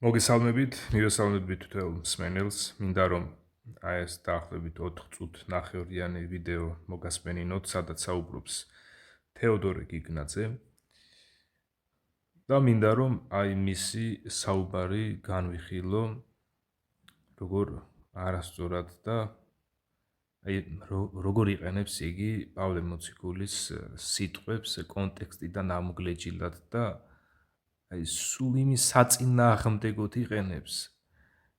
მოგესალმებით, მივესალმებით თითოეულ მსმენელს. მინდა რომ ეს დაახლოებით 4 წუთი ნახევრიანი ვიდეო მოგასმენინოთ, სადაც საუბრობს თეოდორე გიგნაძე. და მინდა რომ მისი საუბარი განვიხილო როგორ არასწორად და როგორ იყენებს იგი პავლე მოციქულის სიტყვებს კონტექსტიდან ამოგლეჯილად და სულ იმის საწინააღმდეგოდ იყენებს,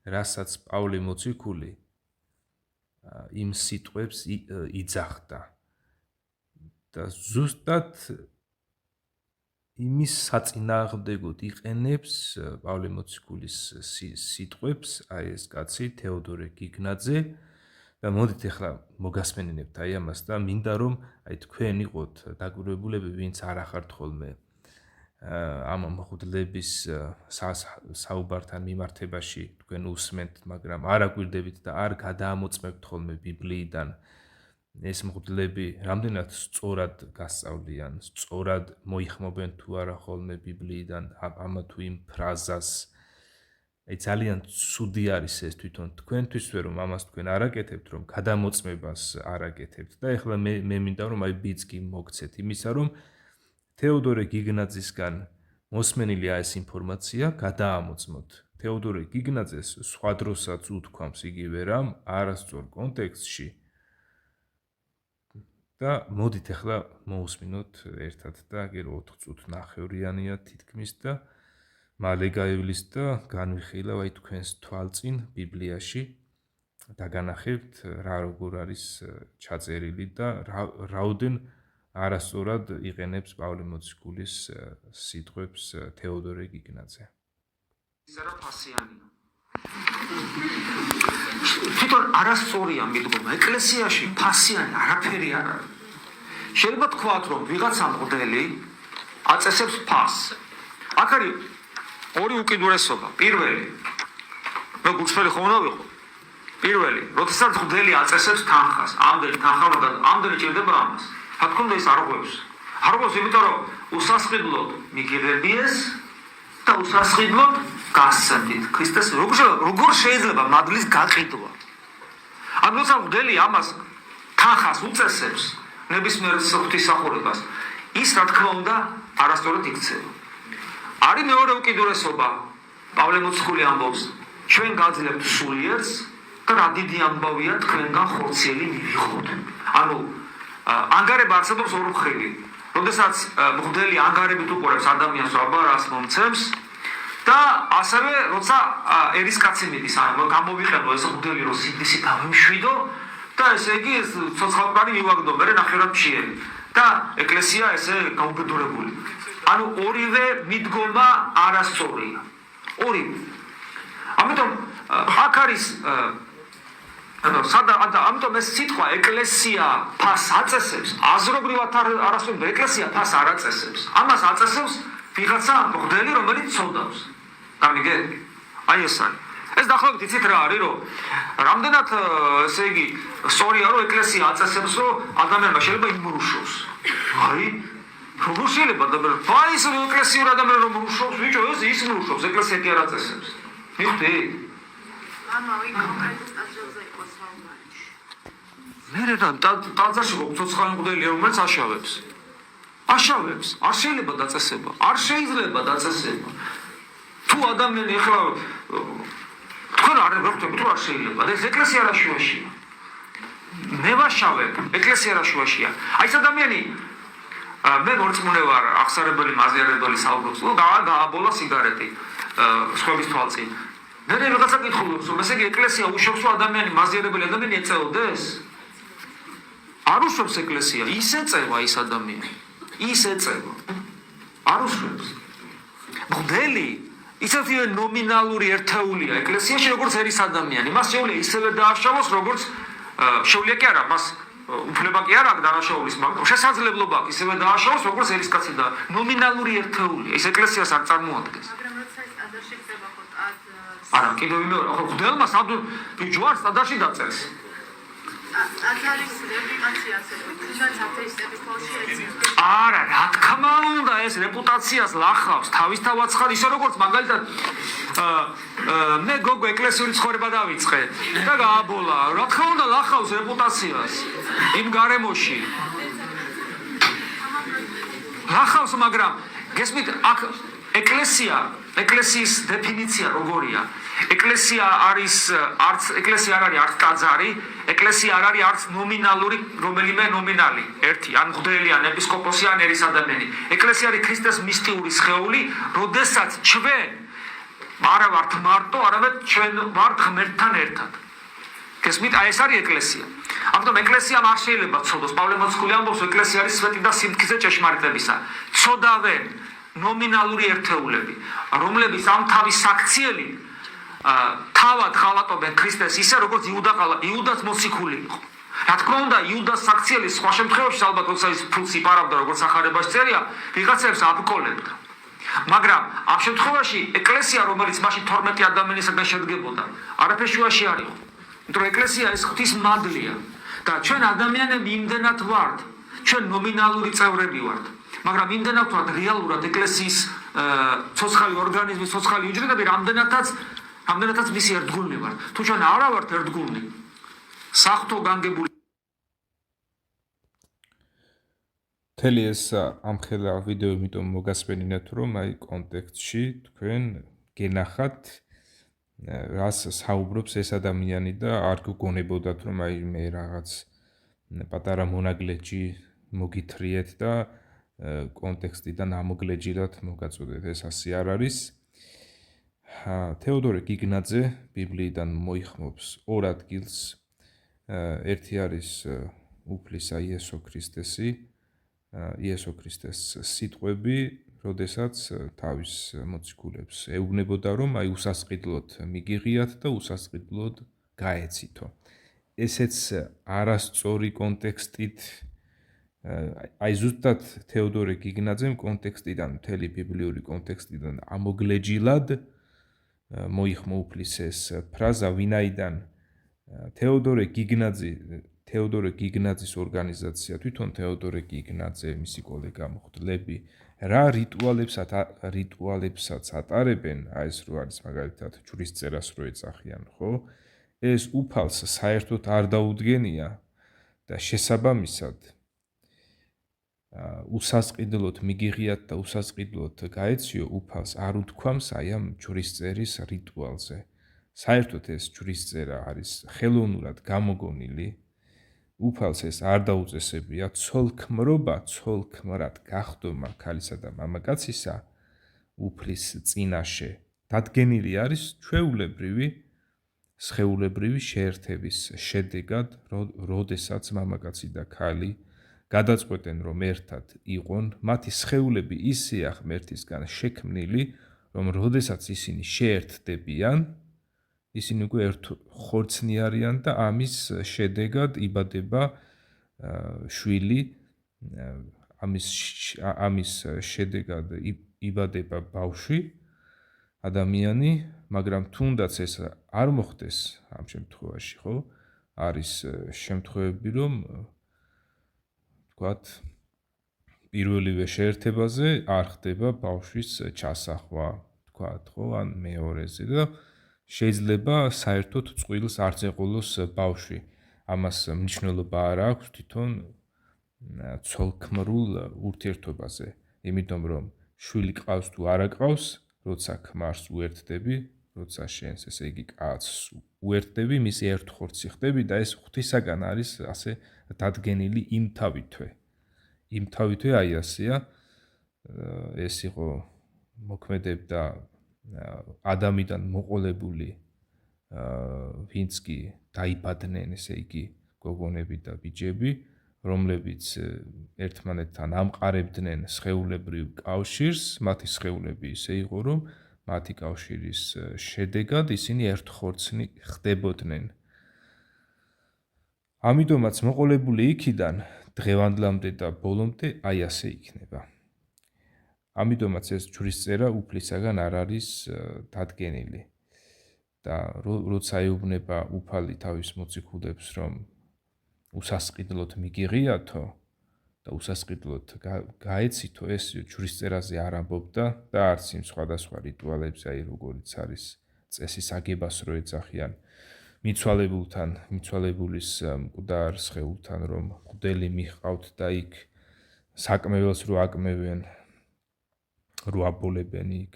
რასაც პავლე მოციქული იმ სიტყვებს იძახდა და ზუსტად იმის საწინააღმდეგოდ იყენებს პავლე მოციქულის სიტყვებს ეს კაცი თეოდორე გიგნაძე და მოდით ახლა მოგასმენინებთ ამას და მინდა რომ თქვენ იყოთ დაკვირვებულები, ვინც არ ახართ ხოლმე ამ მოხდლების საუბართან მიმართებაში თქვენ უსმენთ, მაგრამ არ აკვირდებით და არ გადაამოწმებთ ხოლმე ბიბლიიდან ეს მოხდლები რამდენად სწორად გასწავლიან, სწორად მოიხმობენ თუ არა ხოლმე ბიბლიიდან ამა თუ იმ ფრაზას. ძალიან ცუდი არის ეს თვითონ თქვენთვის, რომ ამას თქვენ არ აკეთებთ, რომ გადამოწმებას არ აკეთებთ და ეხლა მე მინდა რომ ბიძგი მოგცეთ იმისა, რომ თეოდორე გიგნაძისგან მოსმენილი ეს ინფორმაცია გადაამოწმოთ. თეოდორე გიგნაძეს სხვა დროსაც უთქვამს იგივე რამ არასწორ კონტექსტში და მოდით ახლა მოусმინოთ ერთად და აგერ 4 წუთი ნახევრიანია თითქმის და მალე გაივლის და განვიხილავ თქვენს თვალწინ ბიბლიაში და განახებთ რა როგორ არის ჩაწერილი და რაოდენ არასწორად იყენებს პავლე მოციქულის სიტყვებს თეოდორე გიგნაძე. იზარა ფასიანია. თვითონ არასწორია მიდგომა. ეკლესიაში ფასიანი არაფერი არ არის. შეიძლება თქვათ, რომ ვიღაცა მღვდელი აწესებს ფასს. აქ არის ორი უკიდურესობა. პირველი, მე გულწრფელი ხომ უნდა ვიყო. პირველი, როდესაც მღვდელი აწესებს თანხას, ამდენი თანხა უნდა ამდენი ჭირდება ამას. თქონდა ის არღვევს. არღვევს იმიტომ რომ უსასყიდლოდ მიგიღებიეს და უსასყიდლოდ გასცემდით. ქრისტეს როგორ შეიძლება მადლის გაყიდვა? ანუ როცა მღვდელი ამას თანხას უწესებს ნებისმიერ ღვთისმსახურებას, ის რა თქმა უნდა არასწორად იქცევა. არის მეორე უკიდურესობა. პავლე მოციქული ამბობს, ჩვენ გაძლევთ სულიერს და რა დიდი ამბავია თქვენგან ხორციელი მივიღოთ. ანუ ანგარება არსებობს ორი მხრიდან. როდესაც მღვდელი ანგარებით უყურებს ადამიანს, რას მომცემს და ასევე როცა ერისკაცი მიდის, ანუ გამოვიყენო ეს მღვდელი, რომ სიდისი დავიმშვიდო და ესე იგი ეს ცოცხალყარი მივაგდო, მე ნახევრად მშიერი და ეკლესია ესე გაუბედურებული. ანუ ორივე მიდგომა არასწორია. ორივე. ამიტომ აქ არის ამიტომ ეს სიტყვა ეკლესია ფასს აწესებს, აზრობრივად არასწორია, ეკლესია ფასს არ აწესებს. ამას აწესებს ვიღაცა მღვდელი, რომელიც ცოდავს. გამიგე? აი ეს არის. ეს დაახლოებით იცით რა არის, რომ რამდენად ესე იგი სწორია, რომ ეკლესია აწესებს, რომ ადამიანმა შეიძლება იმრუშოს. აი, როგორ შეიძლება ადამიანი? აი ეს ეკლესიური ადამიანი რომ მრუშობს, ბიჭო, ის მრუშობს, ეკლესია კი არ აწესებს. მიხვდი? ამავე კონკრეტულ ტაძარზე იყო საუბარი. მე რა ტაძარში ცოცხალი მღვდელია, რომელიც აშავებს. არ შეიძლება დაწესება. არ შეიძლება დაწესება. თუ ადამიანი ეხლა თქვენ არ ვერტები, თუ არ შეიძლება. ეს ეკლესია რაშუაშია. მე ვაშავებ, ეკლესია რაშუაშია. აი ეს ადამიანი მე მორწმუნე ვარ, აღსარებელი, მაზიარებელი საუბრობს. გააბოლა სიგარეტი სხვების თვალწინ. მე რაღაცა კითხულობს, რომ ესე იგი ეკლესია უშობს, რომ ადამიანი მაზიარებელი ადამიანი ეწეოდეს? არ უშობს ეკლესია, ის ეწევა ის ადამიანი. ის ეწევა. არ უშობს. მღვდელი ისეთივე ნომინალური ერთეულია ეკლესიაში, როგორც ერის ადამიანი. მას შეუძლია ისევე დააშავოს, როგორც შეუძლია კი არა, მას უფლება კი არ აქვს დანაშაულის, მაგრამ შესაძლებლობა აქვს ისევე დააშავოს, როგორც ერისკაცი და ნომინალური ერთეულია. ის ეკლესიას არ წარმოადგენს. მაგრამ როცა ეს ტაძარში ხდება ხო ტაძარს არა, კიდევ ვინმე, ხო მღვდელმა ჯვარს ტაძარში დაწერს. აქ არის რეპუტაცია ასე რომ თუნდაც ათეისტების ფალში ეცნობს. არა, რა თქმა უნდა, ეს რეპუტაციას ლახავს. თავისთავად ხარ ისე როგორც მაგალითად მე გოგო ეკლესიური ცხოვრება დავიწყე და გააბოლა. რა თქმა უნდა, ლახავს რეპუტაციას იმ გარემოში. ლახავს, მაგრამ გესმით, აქ ეკლესიის დეფინიცია როგორია? ეკლესია არ არის არც ტაძარი, ეკლესია არ არის არც ნომინალური, რომელიმე ნომინალი, ერთი, ან მღვდელი, ან ეპისკოპოსი, ან ერის ადამიანი. ეკლესია არის ქრისტეს მისტიური სხეული, როდესაც ჩვენ არა ვართ მარტო, არამედ ჩვენ ვართ ღმერთთან ერთად. გესმით, აი ეს არის ეკლესია. ამიტომ ეკლესიამ არ შეიძლება ცოდოს. პავლე მოციქული ამბობს, ეკლესია არის სვეტი და სიმტკიცე ჭეშმარიტებისა. ცოდავენ ნომინალური ერთეულები, რომლებიც ამ თავის საქციელი თავად ხალატობენ ქრისტეს ისე როგორც იუდას მოციქული იყო. რა თქმა უნდა, იუდას საქციელი სხვა შემთხვევაში ალბათ როცა ის ფულს იპარავდა, როგორც სახარებაში წერია, ვიღაცებს აბკოლებდა. მაგრამ ამ შემთხვევაში ეკლესია, რომელიც მაშინ 12 ადამიანისაგან შედგებოდა, არაფერშუაში არ იყო. იმიტომ რომ ეკლესია ეს ღვთის მადლია და ჩვენ ადამიანები იმდენად ვართ, ჩვენ ნომინალური წევრები ვართ. მაგრამ იმდენად ვართ რეალურად ეკლესიის ცოცხალი ორგანიზმის ცოცხალი უჯრედები, რამდენადაც მისი ერთგულნი ვართ. თუ ჩვენ არა ვართ ერთგულნი, საღვთო განგებული მთელი ეს ამხელა ვიდეო იმიტომ მოგასმენინათ, რომ აი კონტექსტში თქვენ გენახათ რას საუბრობს ეს ადამიანი და არ გგონებოდათ, რომ აი მე რაღაც პატარა მონაგლეჯი მოგითრიეთ და კონტექსტიდან ამოგლეჯილად მოგაწოდეთ. ეს ასე არ არის. თეოდორე გიგნაძე ბიბლიიდან მოიხმობს ორ ადგილს. ერთი არის უფლისა იესო ქრისტეს სიტყვები, როდესაც თავის მოციქულებს ეუბნებოდა, რომ აი უსასყიდლოდ მიგიღიათ და უსასყიდლოდ გაეცითო. ესეც არასწორი კონტექსტით, აი ზუსტად თეოდორე გიგნაძემ კონტექსტიდან, მთელი ბიბლიური კონტექსტიდან ამოგლეჯილად მოიხმო უფლის ეს ფრაზა, ვინაიდან თეოდორე გიგნაძის ორგანიზაცია, თვითონ თეოდორე გიგნაძე, მისი კოლეგა მღვდლები, რა რიტუალებსაც ატარებენ, აი ეს რო არის მაგალითად ჯვრისწერას რო ეძახიან, ხო? ეს უფალს საერთოდ არ დაუდგენია და შესაბამისად უსასყიდლოდ მიგიღიათ და უსასყიდლოდ გაეციო უფალს არ უთქვამს აი ამ ჯვრისწერის რიტუალზე. საერთოდ ეს ჯვრისწერა არის ხელოვნურად გამოგონილი, უფალს ეს არ დაუწესებია, ცოლქმრად გახდომა ქალისა და მამაკაცისა უფლის წინაშე დადგენილი არის ჩვეულებრივი სხეულებრივი შეერთების შედეგად, როდესაც მამაკაცი და ქალი გადაწყვეტენ, რომ ერთად იყვონ, მათი სხეულები ისეა ღმერთისგან შექმნილი, რომ როდესაც ისინი შეერთდებიან, ისინი უკვე ერთ ხორცნი არიან და ამის შედეგად იბადება შვილი, ამის შედეგად იბადება ბავშვი, ადამიანი, მაგრამ თუნდაც ეს არ მოხდეს ამ შემთხვევაში, ხო? არის შემთხვევები, რომ თქვათ, პირველივე შეერთებაზე არ ხდება ბავშვის ჩასახვა, თქვათ, ხო, ან მეორეზე და შეიძლება საერთოდ წყვილს არც ეყოლოს ბავშვი. ამას მნიშვნელობა არ აქვს თვითონ ცოლქმრულ ურთიერთობაზე, იმიტომ რომ შვილი ყავს თუ არა ყავს, როცა ქმარს უერთდები, როცა შენს ესე იგი კაცს უერთდები, მისი ერთ ხორცი ხდები და ეს ღვთისაგან არის ასე დადგენილი იმთავითვე. იმთავითვე აი ასეა, ეს იყო მოქმედებდა ადამიდან მოყოლებული, ვინც კი დაიბადნენ, ესე იგი გოგონები და ბიჭები, რომლებიც ერთმანეთთან ამყარებდნენ სხეულებრივ კავშირს, მათი სხეულები ისე იყო, რომ მათი კავშირის შედეგად ისინი ერთ ხორცნი ხდებოდნენ. ამიტომაც მოყოლებული იქიდან დღევანდლამდე და ბოლომდე აი ასე იქნება. ამიტომაც ეს ჯვრისწერა უფლისაგან არ არის დადგენილი. და როცა ეუბნება უფალი თავის მოციქულებს, რომ უსასყიდლოდ მიგიღიათო და უსასყიდლოდ გაეცითო, ეს ჯვრისწერაზე არ ამბობდა და არც იმ სხვადასხვა რიტუალებზე, აი როგორიც არის წესის აგებას რო ეძახიან მიცვალებულის მკვდარ სხეულთან, რომ მღვდელი მიჰყავთ და იქ საკმეველს რო აკმევენ, რო აბოლებენ იქ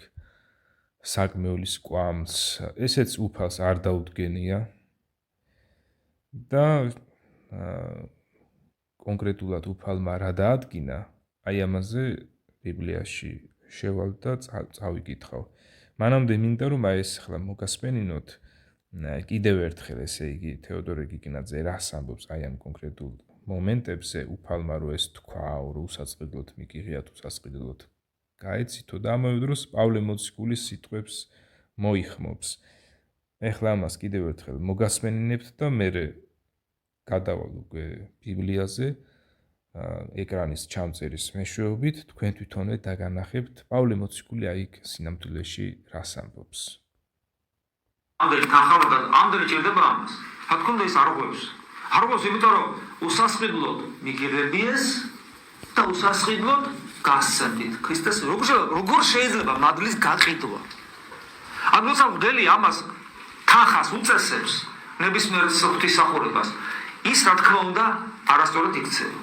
საკმეულის კვამს, ესეც უფალს არ დაუდგენია და კონკრეტულად უფალმა რა დაადგინა, აი ამაზე ბიბლიაში შევალ და წავიკითხავ. მანამდე მინდა რომ აი ეს ახლა მოგასმენინოთ კიდევ ერთხელ, ესე იგი თეოდორე გიგნაძე რას ამბობს აი ამ კონკრეტულ მომენტებზე, უფალმა რო ეს თქვა, რომ უსასყიდლოდ მიგიღიათ, უსასყიდლოდ გაეცითო და ამავე დროს პავლე მოციქულის სიტყვებს მოიხმობს. ეხლა ამას კიდევ ერთხელ მოგასმენინებთ და მერე გადავალ უკვე ბიბლიაზე, ეკრანის ჩამწერის მეშვეობით, თქვენ თვითონვე დაგანახებთ პავლე მოციქული აი იქ სინამდვილეში რას ამბობს. ამდენი თანხმობა ამდენი ჭირდება ამას. რა თქმა უნდა ის არ ღვევს. არ ღვევს, იმიტომ რომ უსასყიდლოდ მიგიღებიეს და უსასყიდლოდ გასცემდით. ქრისტეს როგორ შეიძლება მადლის გაყიდვა? ან როცა მღვდელი ამას თანხას უწესებს ნებისმიერ ღვთისმსახურებას, ის რა თქმა უნდა არასწორად იქცევა.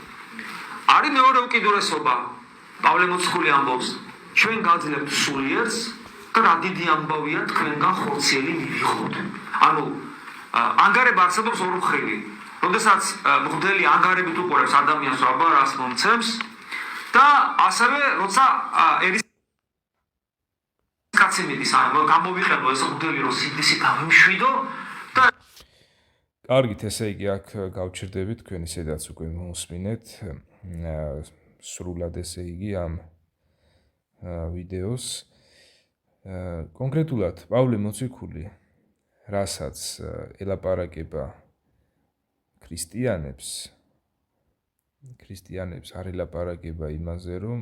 არის მეორე უკიდურესობა. პავლე მოციქული ამბობს, ჩვენ გაძლევთ სულიერს და რა დიდი ამბავია თქვენგან ხორციელი მივიღოთ. ანუ ანგარება არსებობს ორი მხრივი. როდესაც მღვდელი ანგარებით უყურებს ადამიანს, რომ აბა რას მომცემს და ასევე როცა ერის კაცი მიდის, ანუ გამოვიყენო ეს მღვდელი, რომ სიდისი გამიმშვიდო და კარგით, ესე იგი აქ გავჩერდებით, თქვენ ისედაც უკვე მოსმინეთ სრულად, ესე იგი ამ ვიდეოს. კონკრეტულად პავლე მოციქული, რასაც ელაპარაკება ქრისტიანებს არ ელაპარაკება იმაზე, რომ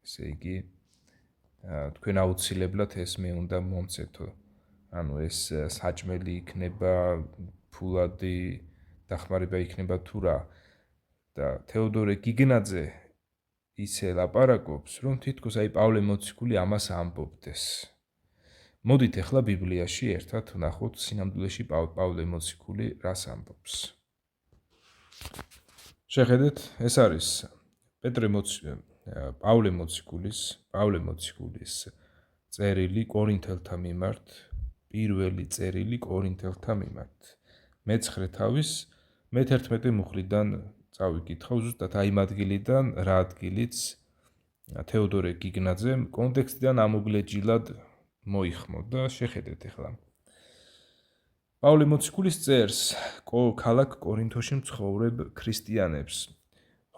ესე იგი თქვენ აუცილებლად ეს მე უნდა მომცეთო. ანუ ეს საჭმელი იქნება, ფულადი დახმარება იქნება თუ რა. და თეოდორე გიგნაძე ისე ლაპარაკობს, რომ თითქოს აი პავლე მოციქული ამას ამბობდეს. მოდით ახლა ბიბლიაში ერთად ვნახოთ სინამდვილეში პავლე მოციქული რას ამბობს. შეხედეთ, ეს არის პავლე მოციქულის წერილი კორინთელთა მიმართ, პირველი წერილი კორინთელთა მიმართ. მე-9 თავის მე-11 მუხლიდან წავიკითხავ ზუსტად აი ამ ადგილიდან, რა ადგილიც თეოდორე გიგნაძემ კონტექსტიდან ამოგლეჯილად მოიხმო და შეხედეთ ახლა. პავლე მოციქულის წერს ქალაქ კორინთოში მცხოვრებ ქრისტიანებს,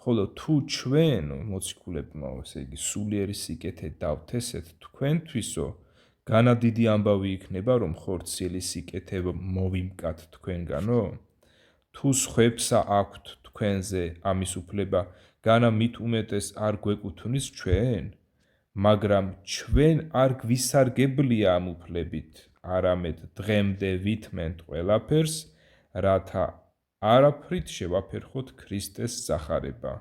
ხოლო თუ ჩვენ მოციქულებმა, ესე იგი სულიერი სიკეთე დავთესეთ თქვენთვისო, განა დიდი ამბავი იქნება, რომ ხორციელი სიკეთე მოვიმკათ თქვენგანო? თუ სხვებსა აქვთ თქვენზე ამის უფლება, განა მით უმეტეს არ გვეკუთვნის ჩვენ, მაგრამ ჩვენ არ გვისარგებლია ამ უფლებით, არამედ დღემდე ვითმენთ ყველაფერს, რათა არაფრით შევაფერხოთ ქრისტეს სახარება.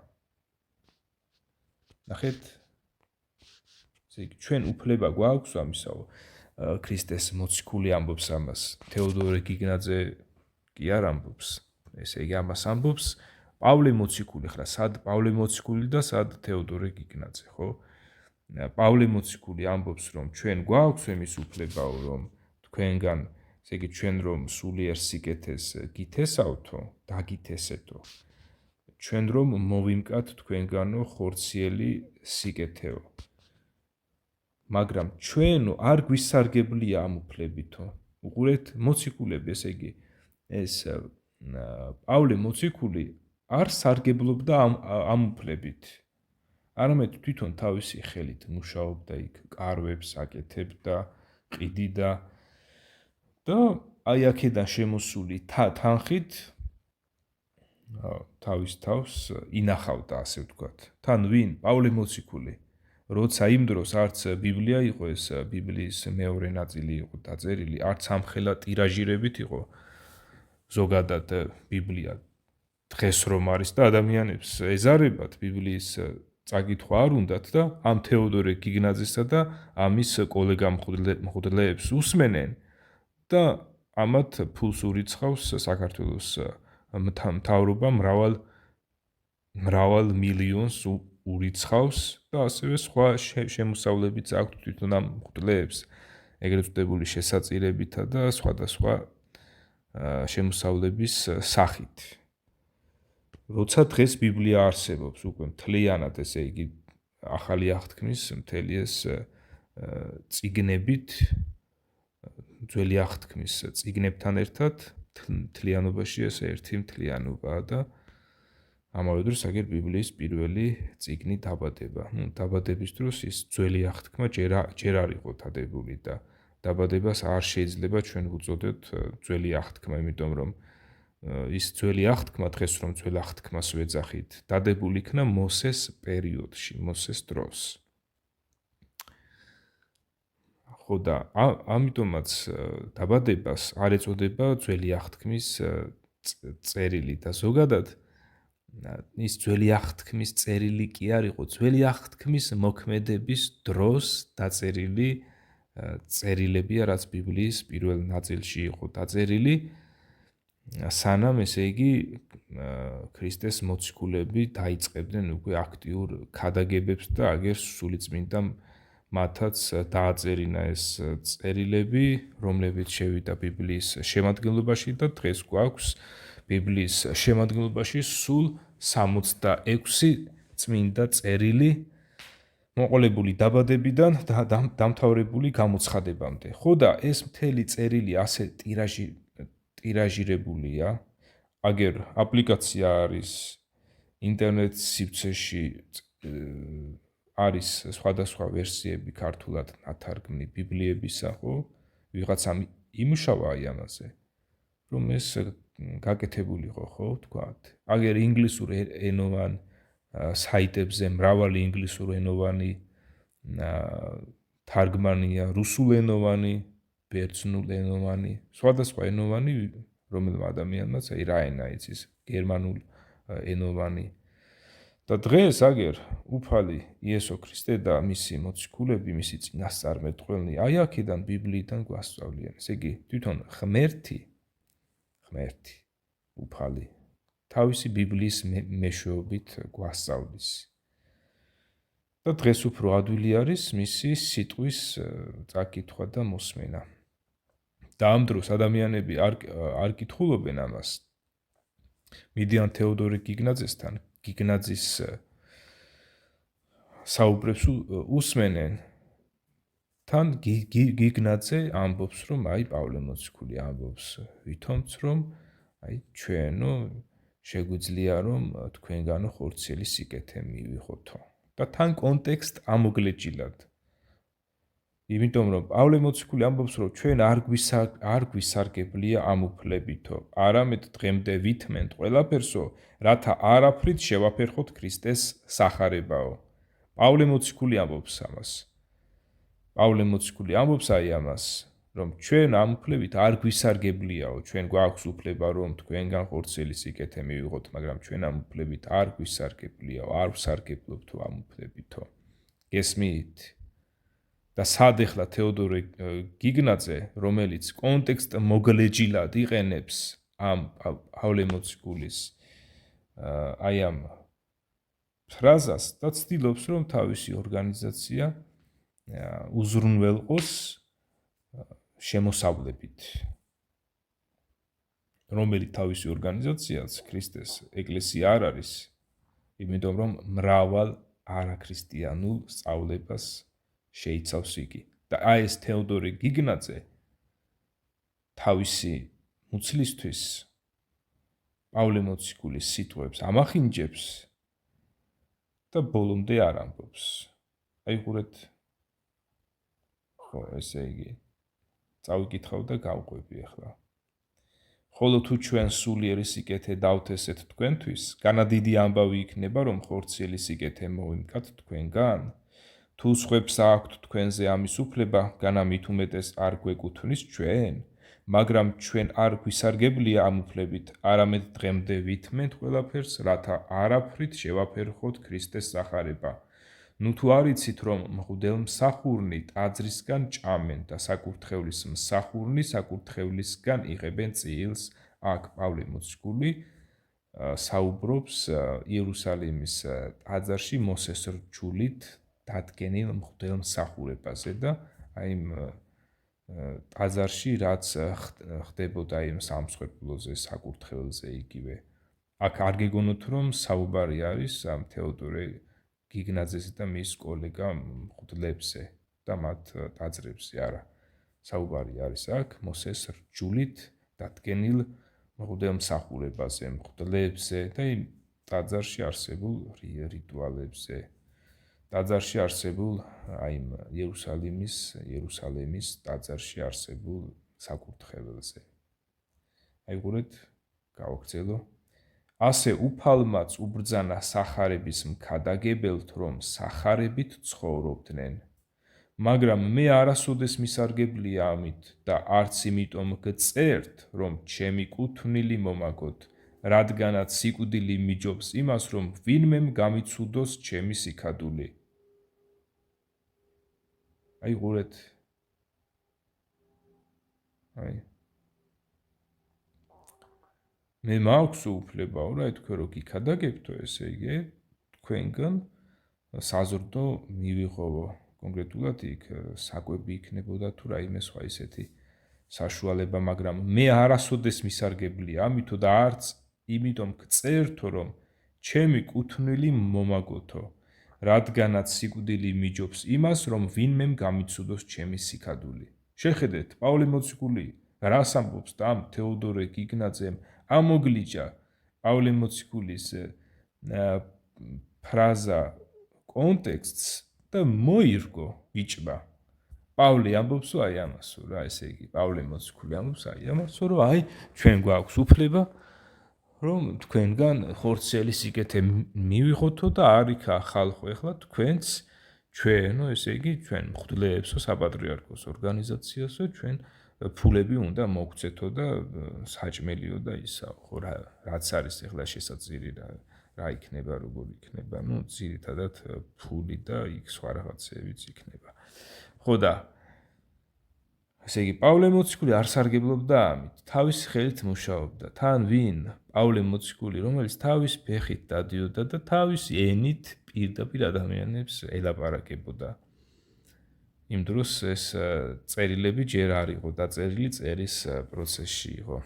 ნახეთ, ჩვენ უფლება გვაქვს ამისაო, ქრისტეს მოციქული ამბობს ამას, თეოდორე გიგნაძე კი არ ამბობს, ესე იგი ამას ამბობს პავლე მოციქული, ხლა სად პავლე მოციქული და სად თეოდორე გიგნაძე, ხო? პავლე მოციქული ამბობს, რომ ჩვენ გვაქვს ამის უფლებაო, რომ თქვენგან, ესე იგი ჩვენ რომ სულიერ სიკეთეს გითესავთო, დაგითესეთო. ჩვენ რომ მოვიმკათ თქვენგანო ხორციელი სიკეთეო. მაგრამ ჩვენო არ გვისარგებლია ამ უფლებითო. უყურეთ, მოციქულები, ესე იგი ეს პავლე მოციქული არ სარგებლობდა ამ უფლებით. არამედ თვითონ თავისი ხელით მუშაობდა იქ, კარვებს აკეთებდა, ყიდიდა და აი აქედან შემოსული თანხით თავის თავს ინახავდა, ასე ვთქვათ. თან ვინ? პავლე მოციქული. როცა იმ დროს არც ბიბლია იყო, ეს ბიბლიის მეორე ნაწილი იყო დაწერილი, არც ამხელა ტირაჟირებით იყო ზოგადად ბიბლია დღეს რომ არის და ადამიანებს ეზარებათ ბიბლიის წაკითხვა არ უნდათ და ამ თეოდორე გიგნაძესა და ამის კოლეგა მღვდლეებს უსმენენ და ამათ ფულს ურიცხავს საქართველოს მთავრობა მრავალ მილიონს ურიცხავს და ასევე სხვა შემოსავლებიც აქვთ თვითონ ამ მღვდლეებს ეგრეთ წოდებული შესაწირებითა და სხვადასხვა შემოსავლების სახით. როცა დღეს ბიბლია არსებობს უკვე მთლიანად, ესე იგი ახალი აღთქმის მთელი ეს წიგნებით, ძველი აღთქმის წიგნებთან ერთად მთლიანობაში ეს ერთი მთლიანობაა და ამავე დროს აგერ ბიბლიის პირველი წიგნი დაბადება. დაბადების დროს ის ძველი აღთქმა ჯერ არ იყო დადებული და დაბადებას არ შეიძლება ჩვენ ვუწოდოთ ძველი აღთქმა, იმიტომ რომ ის ძველი აღთქმა დღეს რომ ძველ აღთქმას ვეძახით, დადებული იქნა მოსეს პერიოდში, მოსეს დროს. ხო და ამიტომაც დაბადებას არ ეწოდება ძველი აღთქმის წერილი და ზოგადად ის ძველი აღთქმის წერილი კი არ იყო, ძველი აღთქმის მოქმედების დროს დაწერილი წერილებია, რაც ბიბლიის პირველ ნაწილში იყო დაწერილი, სანამ ესე იგი ქრისტეს მოციქულები დაიწყებდნენ უკვე აქტიურ ქადაგებებს და აგერ სულიწმინდა მათაც დააწერინა ეს წერილები, რომლებიც შევიდა ბიბლიის შემადგენლობაში და დღეს გვაქვს ბიბლიის შემადგენლობაში სულ 66 წმინდა წერილი მოყოლებული დაბადებიდან და დამთავრებული გამოცხადებამდე. ხო და ეს მთელი წერილი ასე ტირაჟირებულია, აგერ აპლიკაცია არის ინტერნეტ სივრცეში არის სხვადასხვა ვერსიები ქართულად ნათარგმნი ბიბლიებისა, ხო? ვიღაცამ იმუშავა აი ამაზე, რომ ეს გაკეთებულიყო, ხო, თქვათ. აგერ ინგლისურ ენოვან საიტებზე მრავალი ინგლისურ ენოვანი თარგმანია, რუსულ ენოვანი, ბერძნულ ენოვანი, სხვადასხვა ენოვანი, რომელმა ადამიანმაც აი რა ენა იცის, გერმანულ ენოვანი. და დღეს აგერ უფალი იესო ქრისტე და მისი მოციქულები, მისი წინასწარმეტყველნი აი აქედან ბიბლიიდან გვასწავლიან. ესე იგი, თვითონ ღმერთი უფალი თავისი ბიბლიის მეშვეობით გვასწავლის. და დღეს უფრო ადვილი არის მისი სიტყვის წაკითხვა და მოსმენა. და ამ დროს ადამიანები არ კითხულობენ ამას. მიდიან თეოდორე გიგნაძესთან, გიგნაძის საუბრებს უსმენენ. თან გიგნაძე ამბობს, რომ აი პავლე მოციქული ამბობს ვითომც, რომ აი ჩვენო შეგვიძლია რომ თქვენგანო ხორციელი სიკეთე მივიღოთო. და თან კონტექსტ ამოგლეჯილად. იმიტომ რომ პავლე მოციქული ამბობს, რომ ჩვენ არ გვისარგებლია ამ უფლებითო, არამედ დღემდე ვითმენთ ყველაფერსო, რათა არაფრით შევაფერხოთ ქრისტეს სახარებაო. პავლე მოციქული ამბობს ამას. პავლე მოციქული ამბობს აი ამას, რომ ჩვენ ამ უფლებით არ გვისარგებლიაო, ჩვენ გვაქვს უფლება რომ თქვენგან ხორციელი სიკეთე მივიღოთ, მაგრამ ჩვენ ამ უფლებით არ გვისარგებლიაო, არ ვსარგებლობთო ამ უფლებითო. გესმით? და სად ეხლა თეოდორე გიგნაძე, რომელიც კონტექსტ მოგლეჯილად იყენებს ამ პავლე მოციქულის აი ამ ფრაზას და ცდილობს, რომ თავისი ორგანიზაცია უზრუნველყოს შემოსავლებით, რომელიც თავისი ორგანიზაციაც ქრისტეს ეკლესია არ არის, იმიტომ რომ მრავალ არაქრისტიანულ სწავლებას შეიცავს იგი. და აი ეს თეოდორე გიგნაძე თავისი მუცლისთვის პავლე მოციქულის სიტყვებს ამახინჯებს და ბოლომდე არ ამბობს. აი ყურეთ, ხო, ესე იგი წავიკითხავ და გავყვები ახლა. ხოლო თუ ჩვენ სულიერი სიკეთე დავთესეთ თქვენთვის, განადიდი ამბავი იქნება, რომ ხორციელი სიკეთე მოვიმკათ თქვენგან? თუ სხვებს აქვთ თქვენზე ამის უფლება, განა მით უმეტეს არ გვეკუთვნის ჩვენ? მაგრამ ჩვენ არ გვისარგებლია ამ უფლებით, არამედ დღემდე ვითმენთ ყველაფერს, რათა არაფრით შევაფერხოთ ქრისტეს სახარება. ნუ თუ არ იცით, რომ მღვდელმსახურნი ტაძრისგან ჭამენ და საკურთხევლის მსახურნი საკურთხევლისგან იღებენ წიილს. აქ პავლე მოციქული საუბრობს იერუსალიმის ტაძარში მოსეს რჩულით დადგენილ მღვდელმსახურებაზე და აი ტაძარში რაც ხდებოდა იმ სამსხვერპლოზე, საკურთხეველზე იგივე. აქ არ გეგონოთ, რომ საუბარი არის ამ თეოდორე გიგნაძეზე და მის კოლეგა მღვდლებზე და მათ ტაძრებზე, არა. საუბარი არის აქ მოსეს რჯულით დადგენილ მღვდელმსახურებაზე, მღვდლებზე და იმ ტაძარში არსებულ რიტუალებზე. ტაძარში არსებულ აი იერუსალიმის ტაძარში არსებულ საკურთხეველზე. აიგურეთ, გავაგრძელო. ასე უფალმაც უბრძანა სახარების მქადაგებელთ, რომ სახარებით ცხოვრობდნენ. მაგრამ მე არასოდეს მისარგებლია ამით და არც იმიტომ გწერთ, რომ ჩემი კუთვნილი მომაგოთ, რადგანაც სიკვდილი მიჯობს იმას, რომ ვინმემ გამიცუდოს ჩემი სიქადული. აიგურეთ. მე მაქვს უფლებაო რა თქვენ რო გიქადაგებთო, ესე იგი თქვენგან საზრდო მივიღოვო. კონკრეტულად იქ საკვები იქნებოდა თუ რაიმე სხვა ისეთი საშუალება, მაგრამ მე არასოდეს მისარგებლია ამითო და არც იმიტომ გწერთო, რომ ჩემი კუთვნილი მომაგოთო, რადგანაც სიკვდილი მიჯობს იმას, რომ ვინმემ გამიცუდოს ჩემი სიქადული. შეხედეთ, პავლე მოციქული რას ამბობს და ამ თეოდორე გიგნაძემ ამოგლიჯა პავლე მოციქულის ფრაზა კონტექსტს და მოირგო ბიჭმა. პავლე ამბობსო აი ამასო რა, ესე იგი პავლე მოციქული ამბობს აი ამასო, რომ აი ჩვენ გვაქვს უფლება, რომ თქვენგან ხორციელი სიკეთე მივიღოთო და არ იქა ხალხო ეხლა თქვენც ჩვენო, ესე იგი ჩვენ მღვდლეებსო, საპატრიარქოს ორგანიზაციასო ჩვენ ფულები უნდა მოგცეთო და საჭმელიო და ისაო, ხო რაც არის ეხლა შესაძლებელი რა იქნება, როგორ იქნება, ну ძირითადად ფული და იქ სხვა რაღაცებიც იქნება. ხო და ესე იგი პავლე მოციქული არ სარგებლობდა ამით, თავისი ხელით მუშაობდა. თან ვინ? პავლე მოციქული, რომელიც თავის ფეხით დადიოდა და თავისი ენით პირდაპირ ადამიანებს ელაპარაკებოდა. იმ დროს ეს წერილები ჯერ არ იყო დაწერილი, წერის პროცესში იყო.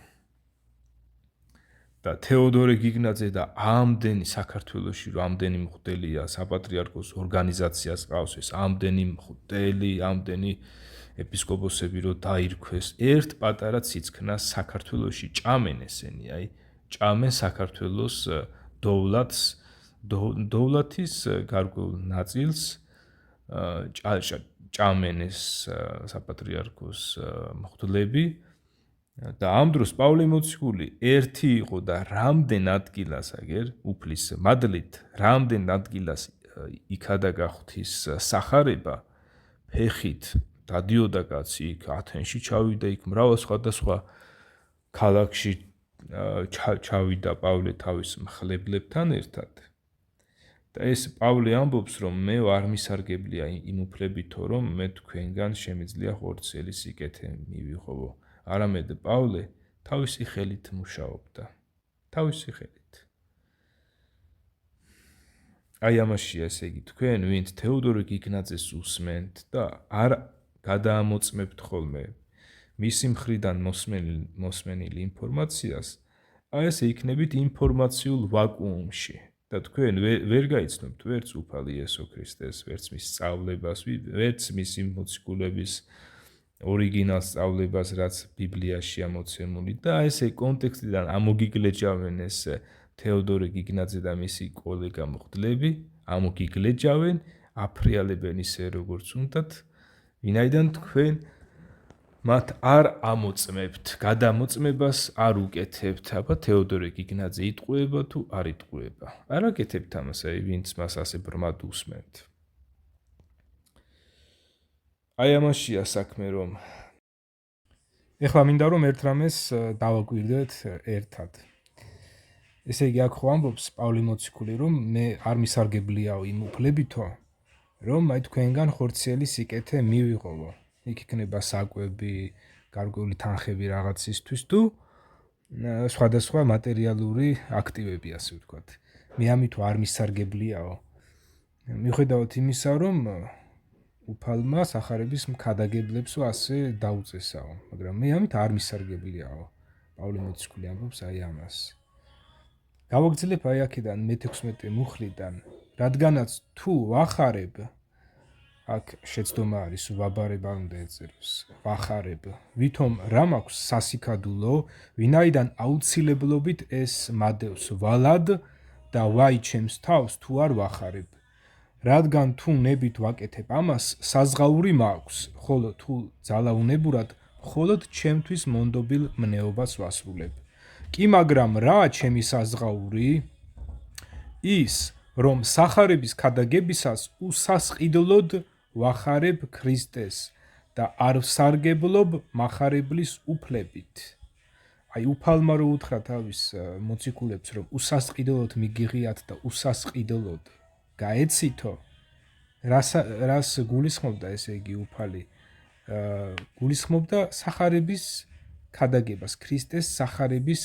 და თეოდორე გიგნაძე და ამდენი საქართველოში ამდენი მღვდელია, საპატრიარქოს ორგანიზაციას ყავს ეს ამდენი მღვდელი, ამდენი ეპისკოპოსები რო დაირქვეს, ერთ პატარა ციცქნას საქართველოში ჭამენ ესენი, აი ჭამენ საქართველოს დოვლათის გარკვეულ ნაწილს ჭამენ ეს საპატრიარქოს მღვდლები და ამ დროს პავლე მოციქული ერთი იყო და რამდენ ადგილას აგერ უფლის მადლით რამდენ ადგილას იქადაგა ღვთის სახარება ფეხით დადიოდა კაცი იქ ათენში ჩავიდა იქ მრავალ სხვადასხვა ქალაქში ჩავიდა პავლე თავის მხლებლებთან ერთად და ეს პავლე ამბობს რომ მე ვარ მისარგებლია იმ უფლებითო რომ მე თქვენგან შემიძლია ხორციელი სიკეთე მივიღოვო არამედ პავლე თავისი ხელით მუშაობდა თავისი ხელით აი ამაშია ესე იგი თქვენ ვინც თეოდორე გიგნაძეს უსმენთ და არ გადაამოწმებთ ხოლმე მისი მხრიდან მოსმენილი ინფორმაციას აი ესე იქნებით ინფორმაციულ ვაკუუმში და თქვენ ვერ გაიცნობთ ვერც უფალ იესო ქრისტეს ვერც მის სწავლებას ვერც მისი მოციქულების ორიგინალ სწავლებას რაც ბიბლიაშია მოცემული და ესე კონტექსტიდან ამოგიგლეჯავენ ეს თეოდორე გიგნაძე და მისი კოლეგა მღვდლები ამოგიგლეჯავენ აფრიალებენ ისე როგორც უნდათ ვინაიდან თქვენ მათ არ ამოწმებთ გადამოწმებას არ უკეთებთ აბა თეოდორე გიგნაძე იტყუება თუ არ იტყუება არ აკეთებთ ამას აი ვინც მას ასე ბრმად უსმენთ აი ამაშია საქმე რომ ეხლა მინდა რომ ერთ რამეს დავაკვირდეთ ერთად. ესე იგი აქ ხო ამბობს პავლე მოციქული რომ მე არ მისარგებლიაო იმ უფლებითო რომ აი თქვენგან ხორციელი სიკეთე მივიღოვო. იქ იქნება საკვები, გარკვეული თანხები რაღაცისთვის თუ სხვადასხვა მატერიალური აქტივები, ასე ვთქვათ. მე ამით არ მისარგებლიაო. მიუხედავად იმისა, რომ უფალმა სახარების მქადაგებლებსო ასე დაუწესაო, მაგრამ მე ამით არ მისარგებლიაო. პავლე მოციქული ამბობს აი ამას. გავაგრძელებ აი აქედან მე-16 მუხლიდან, რადგანაც თუ ვახარებ, აქ შეცდომა არის ვაბარებ არ უნდა ეწეროს, ვახარებ, ვითომ რა მაქვს სასიქადულო, ვინაიდან აუცილებლობით ეს მადევს ვალად და ვაიჩემს თავს თუ არ ვახარებ. რადგან თუ ნებით ვაკეთებ ამას, საზღაური მაქვს, ხოლო თუ ძალაუნებურად, მხოლოდ ჩემთვის მონდობილ მნეობას ვასრულებ. კი მაგრამ რაა ჩემი საზღაური? ის, რომ სახარების ქადაგებისას უსასყიდლოდ ვახარებ ქრისტეს და არ ვსარგებლობ მახარებლის უფლებით. აი უფალმა რო უთხრა თავის მოციქულებს, რომ უსასყიდლოდ მიგიღიათ და უსასყიდლოდ გაეცითო, რას გულისხმობდა ესე იგი უფალი? გულისხმობდა სახარების ქადაგებას, ქრისტეს სახარების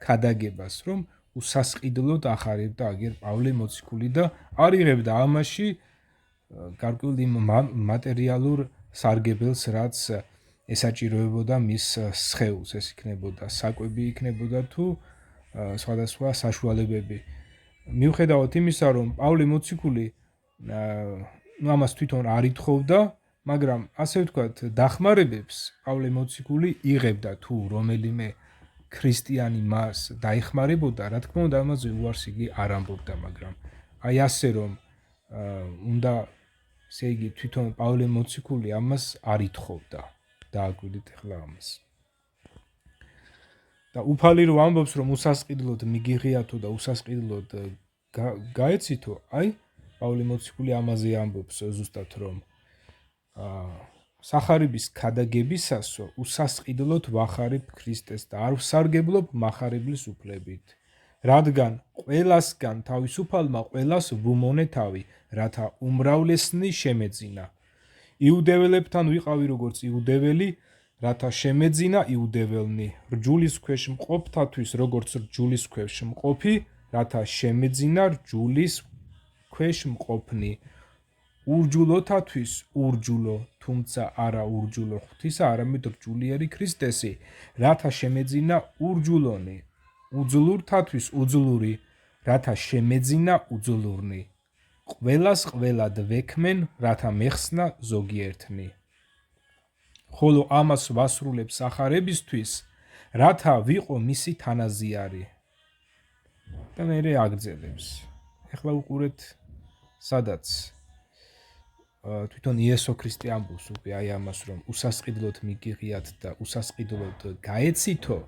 ქადაგებას, რომ უსასყიდლოდ ახარებდა აგერ პავლე მოციქული და არ იღებდა ამაში გარკვეულ იმ მატერიალურ სარგებელს, რაც ესაჭიროებოდა მის სხეულს, ეს იქნებოდა საკვები იქნებოდა თუ სხვადასხვა საშუალებები. მიუხედავად იმისა, რომ პავლე მოციქული ამას თვითონ არ ითხოვდა, მაგრამ ასე ვთქვათ, დახმარებებს პავლე მოციქული იღებდა თუ რომელიმე ქრისტიანი მას დაეხმარებოდა, რა თქმა უნდა, ამაზე უარს იგი არ ამბობდა, მაგრამ აი ასე რომ უნდა ესე იგი თვითონ პავლე მოციქული ამას არ ითხოვდა. დააკვირდით ახლა ამას. და უფალი რო ამბობს, რომ უსასყიდლოდ მიგიღიათო და უსასყიდლოდ გაეცითო, აი პავლე მოციქული ამაზე ამბობს ზუსტად, რომ სახარების ქადაგებისასო უსასყიდლოდ ვახარებ ქრისტეს და არ ვსარგებლობ მახარებლის უფლებით. რადგან ყველასგან თავისუფალმა ყველას ვუმონე თავი, რათა უმრავლესნი შემეძინა. იუდეველებთან ვიყავი როგორც იუდეველი, რათა შემეძინა იუდეველნი. რჯულის ქვეშ მყოფთათვის როგორც რჯულის ქვეშ მყოფი, რათა შემეძინა რჯულის ქვეშ მყოფნი. ურჯულოთათვის ურჯულო, თუმცა არა ურჯულო ღვთისა, არამედ რჯულიერი ქრისტესი, რათა შემეძინა ურჯულონი. უძლურთათვის უძლური, რათა შემეძინა უძლურნი. ყველას ყველად ვექმენ, რათა მეხსნა ზოგიერთნი. ხოლო ამას ვასრულებ სახარებისთვის, რათა ვიყო მისი თანაზიარი. და მერე აგრძელებს. ეხლა უყურეთ, სადაც თვითონ იესო ქრისტე ამბობს უკვე აი ამას, რომ უსასყიდლოდ მიგიღიათ და უსასყიდლოდ გაეცითო.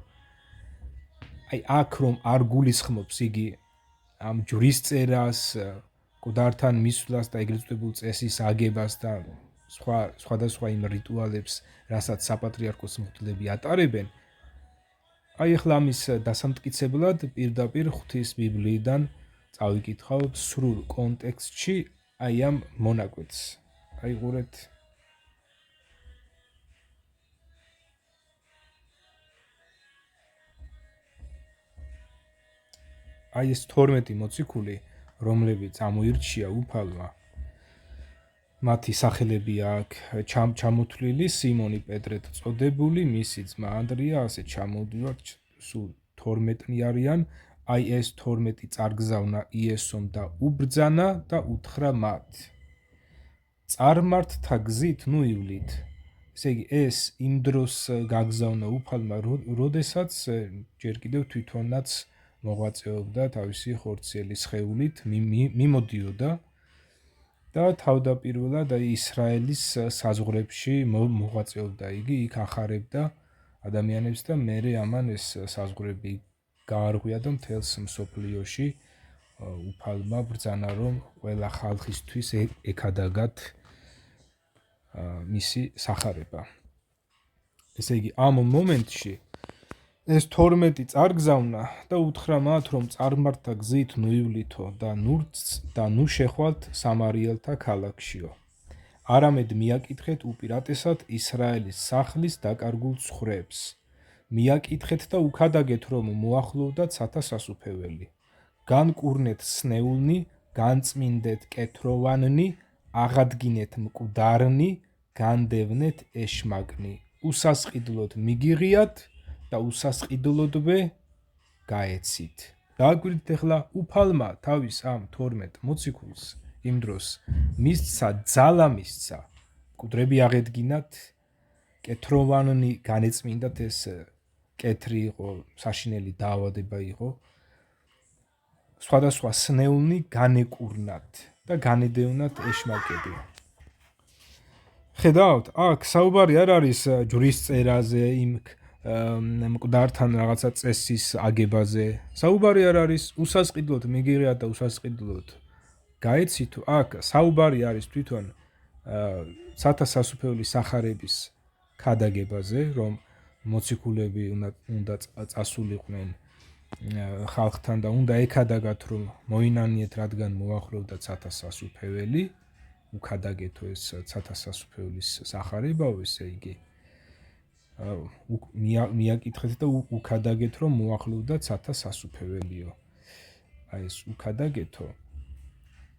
აი აქ რომ არ გულისხმობს იგი ამ ჯვრის წერას, მკვდართან მისვლას და ეგრეთ წოდებულ წესის აგებას და სხვადასხვა იმ რიტუალებს, რასაც საპატრიარქოს მღვდლები ატარებენ. აი ახლა ამის დასამტკიცებლად პირდაპირ ღვთის ბიბლიიდან წავიკითხავთ სრულ კონტექსტში აი ამ მონაკვეთს. აი ყურეთ. აი ეს 12 მოციქული, რომლებიც ამოირჩია უფალმა, მათი სახელები აქ ჩამოთვლილი, სიმონი პეტრეთ წოდებული, მისი ძმა ანდრია, ასე ჩამოდივართ, სულ 12-ნი არიან. აი ეს 12 წარგზავნა იესომ და უბრძანა და უთხრა მათ. წარმართთა გზით ნუ ივლით. ესე იგი ეს იმ დროს გაგზავნა უფალმა, როდესაც ჯერ კიდევ თვითონაც მოღვაწეობდა თავისი ხორციელი სხეულით, მიმოდიოდა და თავდაპირველად ისრაელის საზღვრებში მოღვაწეობდა იგი, იქ ახარებდა ადამიანებს და მერე ამან ეს საზღვრები გაარღვია და მთელს მსოფლიოში უფალმა ბრძანა, რომ ყველა ხალხისთვის ეკადაგათ მისი სახარება. ესე იგი ამ მომენტში ეს 12 წარგზავნა და უთხრა მათ რომ წარმართა გზით ნუ ივლითო და ნუ შეხვალთ სამარიელთა ქალაქშიო. არამედ მიაკითხეთ უპირატესად ისრაელის სახლის დაკარგულ ცხვრებს. მიაკითხეთ და უქადაგეთ რომ მოახლოვდათ სათასასუფეველი. განკურნეთ სნეულნი, განწმინდეთ კეთროვანნი, აღადგინეთ მკვდარნი, განდევნეთ ეშმაკნი. უსასყიდლოდ მიგიღიათ და უსასყიდლოდვე გაეცით. დააკვირდით ახლა უფალმა თავის ამ 12 მოციქულს იმ დროს მისცა ძალა მისცა მკვდრები აღედგინათ, კეთროვანნი განეწმინდათ, ეს კეთრი იყო, საშინელი დაავადება იყო, სხვადასხვა სნეულნი განეკურნათ და განედევნათ ეშმაკები. ხედავთ, აქ საუბარი არ არის ჯვრის წერაზე, იმ მკვდართან რაღაცა წესის აგებაზე. საუბარი არ არის უსასყიდლოდ მიგიღიათ და უსასყიდლოდ გაეცითო. აქ საუბარი არის თვითონ სათასასუფეველი სახარების ქადაგებაზე, რომ მოციქულები უნდა წასულიყვნენ ხალხთან და უნდა ეკადაგათ რომ მოინანიეთ, რადგან მოახლოვდათ სათასასუფეველი, უკადაგეთო ეს სათასასუფეველის სახარებაო, ესე იგი მიაკითხეთ და უკადაგეთ რომ მოახლოვდათ სათასასუფეველიო. აი ეს უკადაგეთო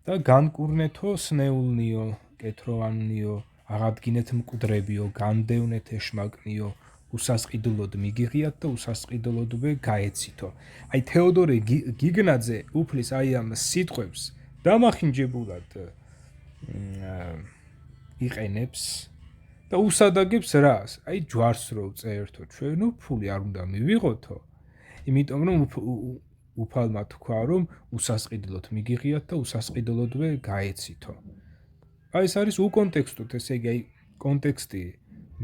და განკურნეთო სნეულნიო, კეთროვანნიო, აღადგინეთ მკვდრებიო, განდევნეთ ეშმაკნიო, უსასყიდლოდ მიგიღიათ და უსასყიდლოდვე გაეცითო. აი თეოდორე გიგნაძე უფლის აი ამ სიტყვებს დამახინჯებულად იყენებს და უსადაგებს რას? აი ჯვარს რო წერთო, ჩვენო ფული არ უნდა მივიღოთო, იმიტომ რომ უფალმა თქვა რომ უსასყიდლოდ მიგიღიათ და უსასყიდლოდვე გაეცითო. აი ეს არის უკონტექსტოდ, ესე იგი აი კონტექსტი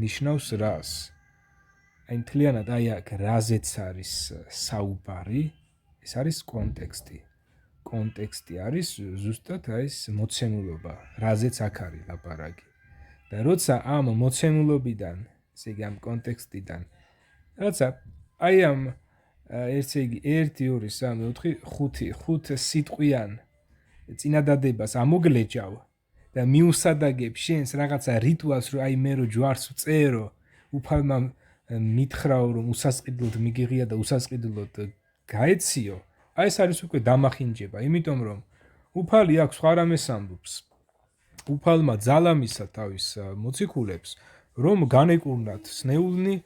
ნიშნავს რას? აი მთლიანად აი აქ რაზეც არის საუბარი, ეს არის კონტექსტი. კონტექსტი არის ზუსტად აი ეს მოცემულობა, რაზეც აქ არის ლაპარაკი. და როცა ამ მოცემულობიდან, ესე იგი ამ კონტექსტიდან, როცა აი ამ ესე იგი 1 2 3 4 5 სიტყვიან წინადადებას ამოგლეჯავ და მიუსადაგებ შენს რაღაცა რიტუალს, რომ აი მე რო ჯვარს ვწერო, უფალმა მითხრაო რომ უსასყიდლოდ მიგიღია და უსასყიდლოდ გაეციო, აი ეს არის უკვე დამახინჯება, იმიტომ რომ უფალი აქვს სხვა რამეს ამბობს. უფალმა ძალა მისცა თავის მოციქულებს, რომ განეკურნათ სნეულნი,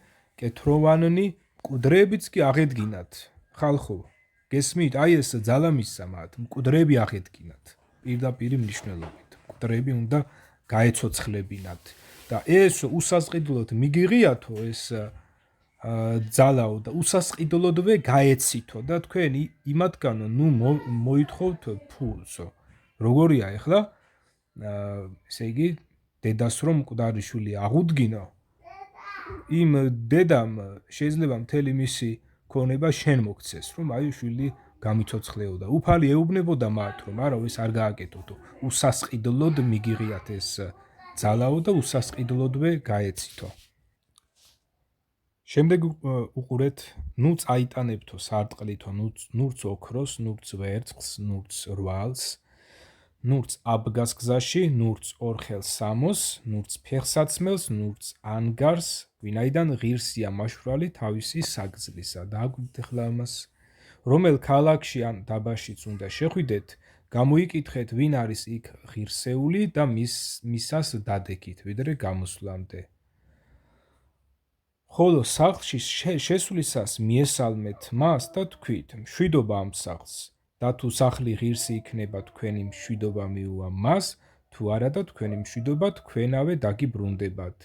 კეთროვანნი, მკვდრებიც კი აღედგინათ. ხალხო, გესმით? აი ეს ძალა მისცა მათ, მკვდრები აღედგინათ. პირდაპირ მნიშვნელობით. მკვდრები უნდა გაეცოცხლებინათ. და ეს უსასყიდლოდ მიგიღიათო ეს ძალაო და უსასყიდლოდვე გაეცითო და თქვენ იმათგანო ნუ მოითხოვთ ფულსო. როგორია ახლა? ესე იგი დედას რომ მკვდარი შვილი აღუდგინო, იმ დედამ შეიძლება მთელი მისი ქონება შენ მოგცეს, რომ აი შვილი გამიცოცხლეოდა. უფალი ეუბნებოდა მათ, რომ არა, ეს არ გააკეთოთ, უსასყიდლოდ მიგიღიათ ეს ძალაო და უსასყიდლოდვე გაეცითო. შემდეგ უყურეთ, ნუ წაიტანებთო სარტყლითო, ნურც ოქროს, ნურც ვერცხლს, ნურც რვალს, ნურც აბგას გზაში, ნურც ორხელს სამოს, ნურც ფეხსაცმელს, ნურც ანგარს, ვინაიდან ღირსია მაშვრალი თავისი საგზლისა. დააკვირდით ახლა ამას, რომელ ქალაქში ან დაბაშიც უნდა შეხვიდეთ, გამოიკითხეთ, ვინ არის იქ ღირსეული და მისას დადექით, ვიდრე გამოსვლამდე. ხოლო სახლში შესვლისას მიესალმეთ მას და თქვით, მშვიდობა ამ სახლს, და თუ სახლი ღირსი იქნება, თქვენი მშვიდობა მიუვა მას, თუ არა და თქვენი მშვიდობა თქვენავე დაგიბრუნდებათ.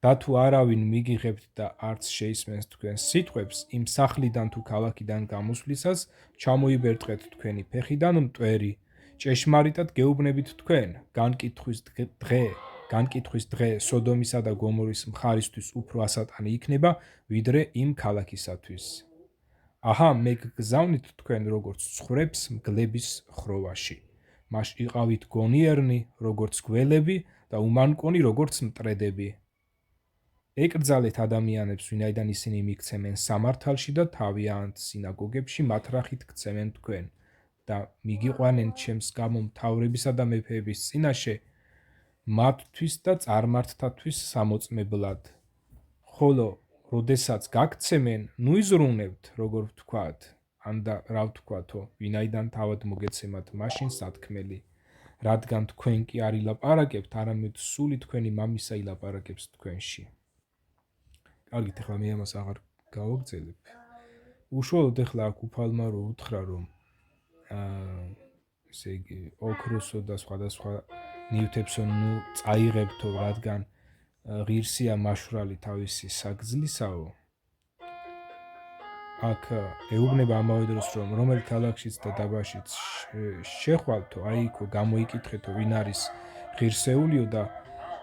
და თუ არავინ მიგიღებთ და არც შეისმენს თქვენს სიტყვებს, იმ სახლიდან თუ ქალაქიდან გამოსვლისას ჩამოიბერტყეთ თქვენი ფეხიდან მტვერი. ჭეშმარიტად გეუბნებით თქვენ, განკითხვის დღე სოდომისა და გომორის მხარისთვის უფრო ასატანი იქნება, ვიდრე იმ ქალაქისათვის. აჰა, მე გგზავნით თქვენ როგორც ცხვრებს მგლების ხროვაში. მას იყავით გონიერნი, როგორც გველები და უმანკონი, როგორც მტრედები. ეკრძალეთ ადამიანებს, ვინაიდან ისინი მიქცემენ სამართალში და თავიანთ სინაგოგებში მათ რახით ქცემენ თქვენ და მიგიყვანენ ჩემს გამო მთავრებისა და მეფეების წინაშე მათთვის და წარმართთათვის სამოწმებლად. ხოლო როდესაც გაგცემენ, ნუ იზრუნებთ, როგორ ვთქვათ, ან და რა ვთქვათო, ვინაიდან თავად მოგეცემათ მაშინ სათქმელი, რადგან თქვენ კი არ ილაპარაკებთ, არამედ სული თქვენი მამისა ილაპარაკებს თქვენში. კარგით, ახლა მე ამას აღარ გავაგრძელებ. უშუალოდ ახლა აქ უფალმა რო უთხრა, რომ ესე იგი ოქროსო და სხვადასხვა ნივთებსო ნუ წაიღებთო, რადგან ღირსია მაშვრალი თავისი საგძლისაო. აქ ეუბნება ამავე დროს, რომ რომელ ქალაქშიც და დაბაშიც შეხვალთო, აი იქო გამოიკითხეთო, ვინ არის ღირსეულიო და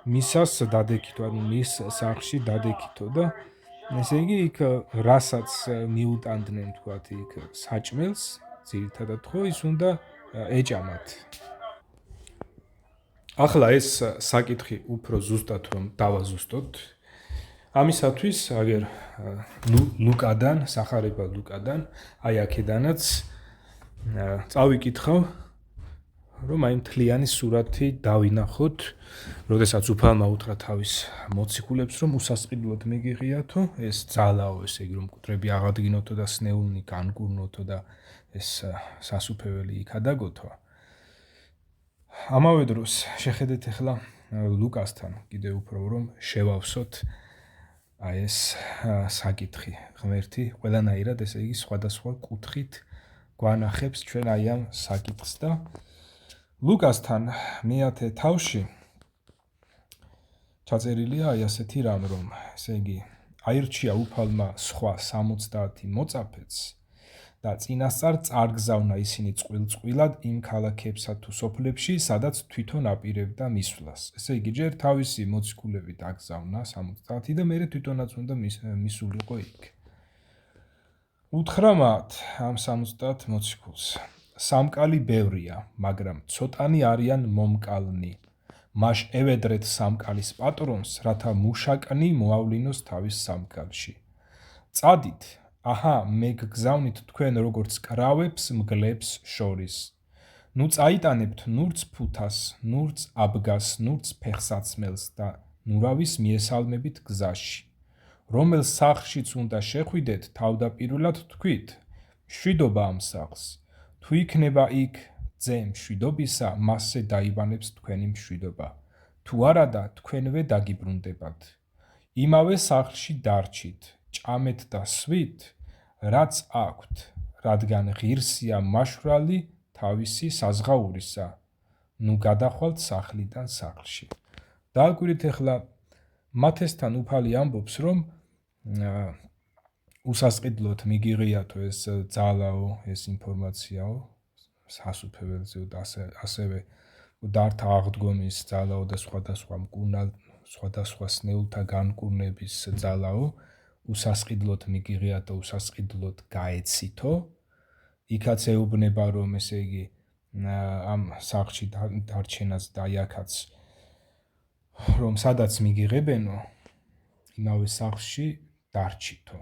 მისას დადექითო, ანუ მის სახლში დადექითო და ესე იგი იქ რასაც მიუტანდნენ, თქვათ, იქ საჭმელს, ძირითადად ხო ის უნდა ეჭამათ. ახლა ეს საკითხი უფრო ზუსტად რომ დავაზუსტოთ, ამისათვის აგერ ლუკადან, სახარება ლუკადან, აი აქედანაც წავიკითხავ, რომ აი მთლიანი სურათი დავინახოთ, როდესაც უფალმა უთხრა თავის მოციქულებს, რომ უსასყიდლოდ მიგიღიათო, ეს ძალაო, ესე იგი რომ მკვდრები აღადგინოთო და სნეულნი განკურნოთო და ეს სასუფეველი იქ ადაგოთო. ამავე დროს შეხედეთ ახლა ლუკასთან კიდევ უფრო რომ შევავსოთ აი ეს საკითხი ღმერთი ყველანაირად ესე იგი სხვადასხვა კუთხით გვანახებს ჩვენ აი ამ საკითხს და ლუკასთან მეათე თავში ჩაწერილია აი ასეთი რამ რომ ესე იგი აირჩია უფალმა სხვა 70 მოწაფეც და წინასწარ წარგზავნა ისინი წყვილ-წყვილად იმ ქალაქებსა თუ სოფლებში, სადაც თვითონ აპირებდა მისვლას. ესე იგი, ჯერ თავისი მოციქულები დაგზავნა 70 და მერე თვითონაც უნდა მისულიყო იქ. უთხრა მათ ამ 70 მოციქულს, სამკალი ბევრია, მაგრამ ცოტანი არიან მომკალნი. მაშ ევედრეთ სამკალის პატრონს, რათა მუშაკნი მოავლინოს თავის სამკალში. წადით, აჰა, მე გგზავნით თქვენ როგორც კრავებს მგლებს შორის. ნუ წაიტანებთ ნურც ფუთას, ნურც აბგას, ნურც ფეხსაცმელს და ნურავის მიესალმებით გზაში. რომელ სახლშიც უნდა შეხვიდეთ, თავდაპირველად თქვით, მშვიდობა ამ სახლს. თუ იქნება იქ ძე მშვიდობისა, მასზე დაიბანებს თქვენი მშვიდობა. თუ არადა, თქვენვე დაგიბრუნდებათ. იმავე სახლში დარჩით. ჭამეთ და სვით, რაც აქვთ, რადგან ღირსია მაშვრალი თავისი საზღაურისა. ნუ გადახვალთ სახლიდან სახლში. დააკვირდით ახლა მათესთან უფალი ამბობს, რომ უსასყიდლოდ მიგიღიათო ეს ძალაო, ეს ინფორმაციაო, სასუფეველზეო და ასევე დართა აღდგომის ძალაო და სხვადასხვა მკურნალ, სხვადასხვა სნეულთა განკურნების ძალაო, უსასყიდლოდ მიგიღიათო, უსასყიდლოდ გაეცითო. იქაც ეუბნება, რომ ესე იგი ამ სახლში დარჩენას და აქაც რომ სადაც მიგიღებენო, იმავე სახლში დარჩითო.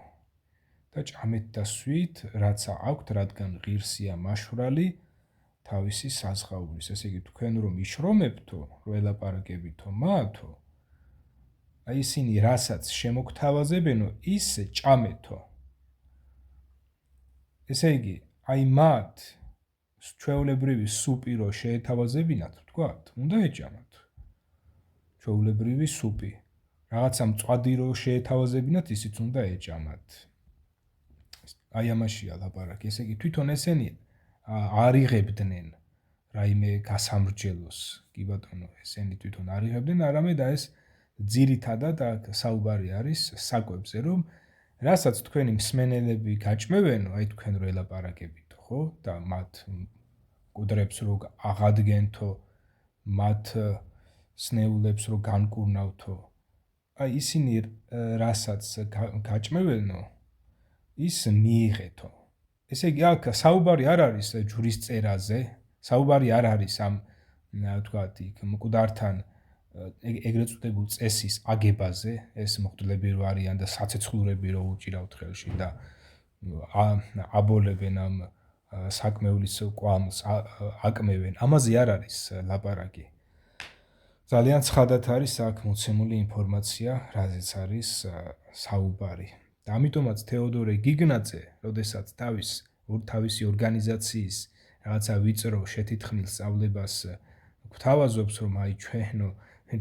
და ჭამეთ და სვით, რაცა აქვთ, რადგან ღირსია მაშვრალი თავისი საზღაურის. ესე იგი, თქვენ რომ იშრომებთო, რომ ელაპარაკებითო მათო, აი ისინი რასაც შემოგთავაზებენო, ისე ჭამეთო. ესე იგი, აი მათ ჩვეულებრივი სუპი რო შეეთავაზებინათ, ვთქვათ, უნდა ეჭამათ. ჩვეულებრივი სუპი. რაღაცა მწვადი რო შეეთავაზებინათ, ისიც უნდა ეჭამათ. აი ამაშია ლაპარაკი. ესე იგი, თვითონ ესენი არ იღებდნენ რაიმე გასამრჯელოს. კი ბატონო, ესენი თვითონ არ იღებდნენ, არამედ ეს ძირითადად აქ საუბარი არის საკვებზე, რომ რასაც თქვენი მსმენელები გაჭმევენო, აი თქვენ რო ელაპარაკებითო, ხო? და მათ მკვდრებს რო აღადგენთო, მათ სნეულებს რო განკურნავთო. აი ისინი რასაც გაჭმევენო, ის მიიღეთო. ესე იგი, აქ საუბარი არ არის ჯვრის წერაზე, საუბარი არ არის ამ, ვთქვათ, იქ მკვდართან ეგრეთ წოდებულ წესის აგებაზე, ეს მოხდლები რო არიან და საცეცხლურები რო უჭირავთ ხელში და აბოლებენ ამ საკმეულის კვამს, აკმევენ, ამაზე არ არის ლაპარაკი. ძალიან ცხადად არის აქ მოცემული ინფორმაცია, რაზეც არის საუბარი. და ამიტომაც თეოდორე გიგნაძე, როდესაც თავისი ორგანიზაციის რაღაცა ვიწრო შეთითხმილ სწავლებას გვთავაზობს, რომ აი ჩვენო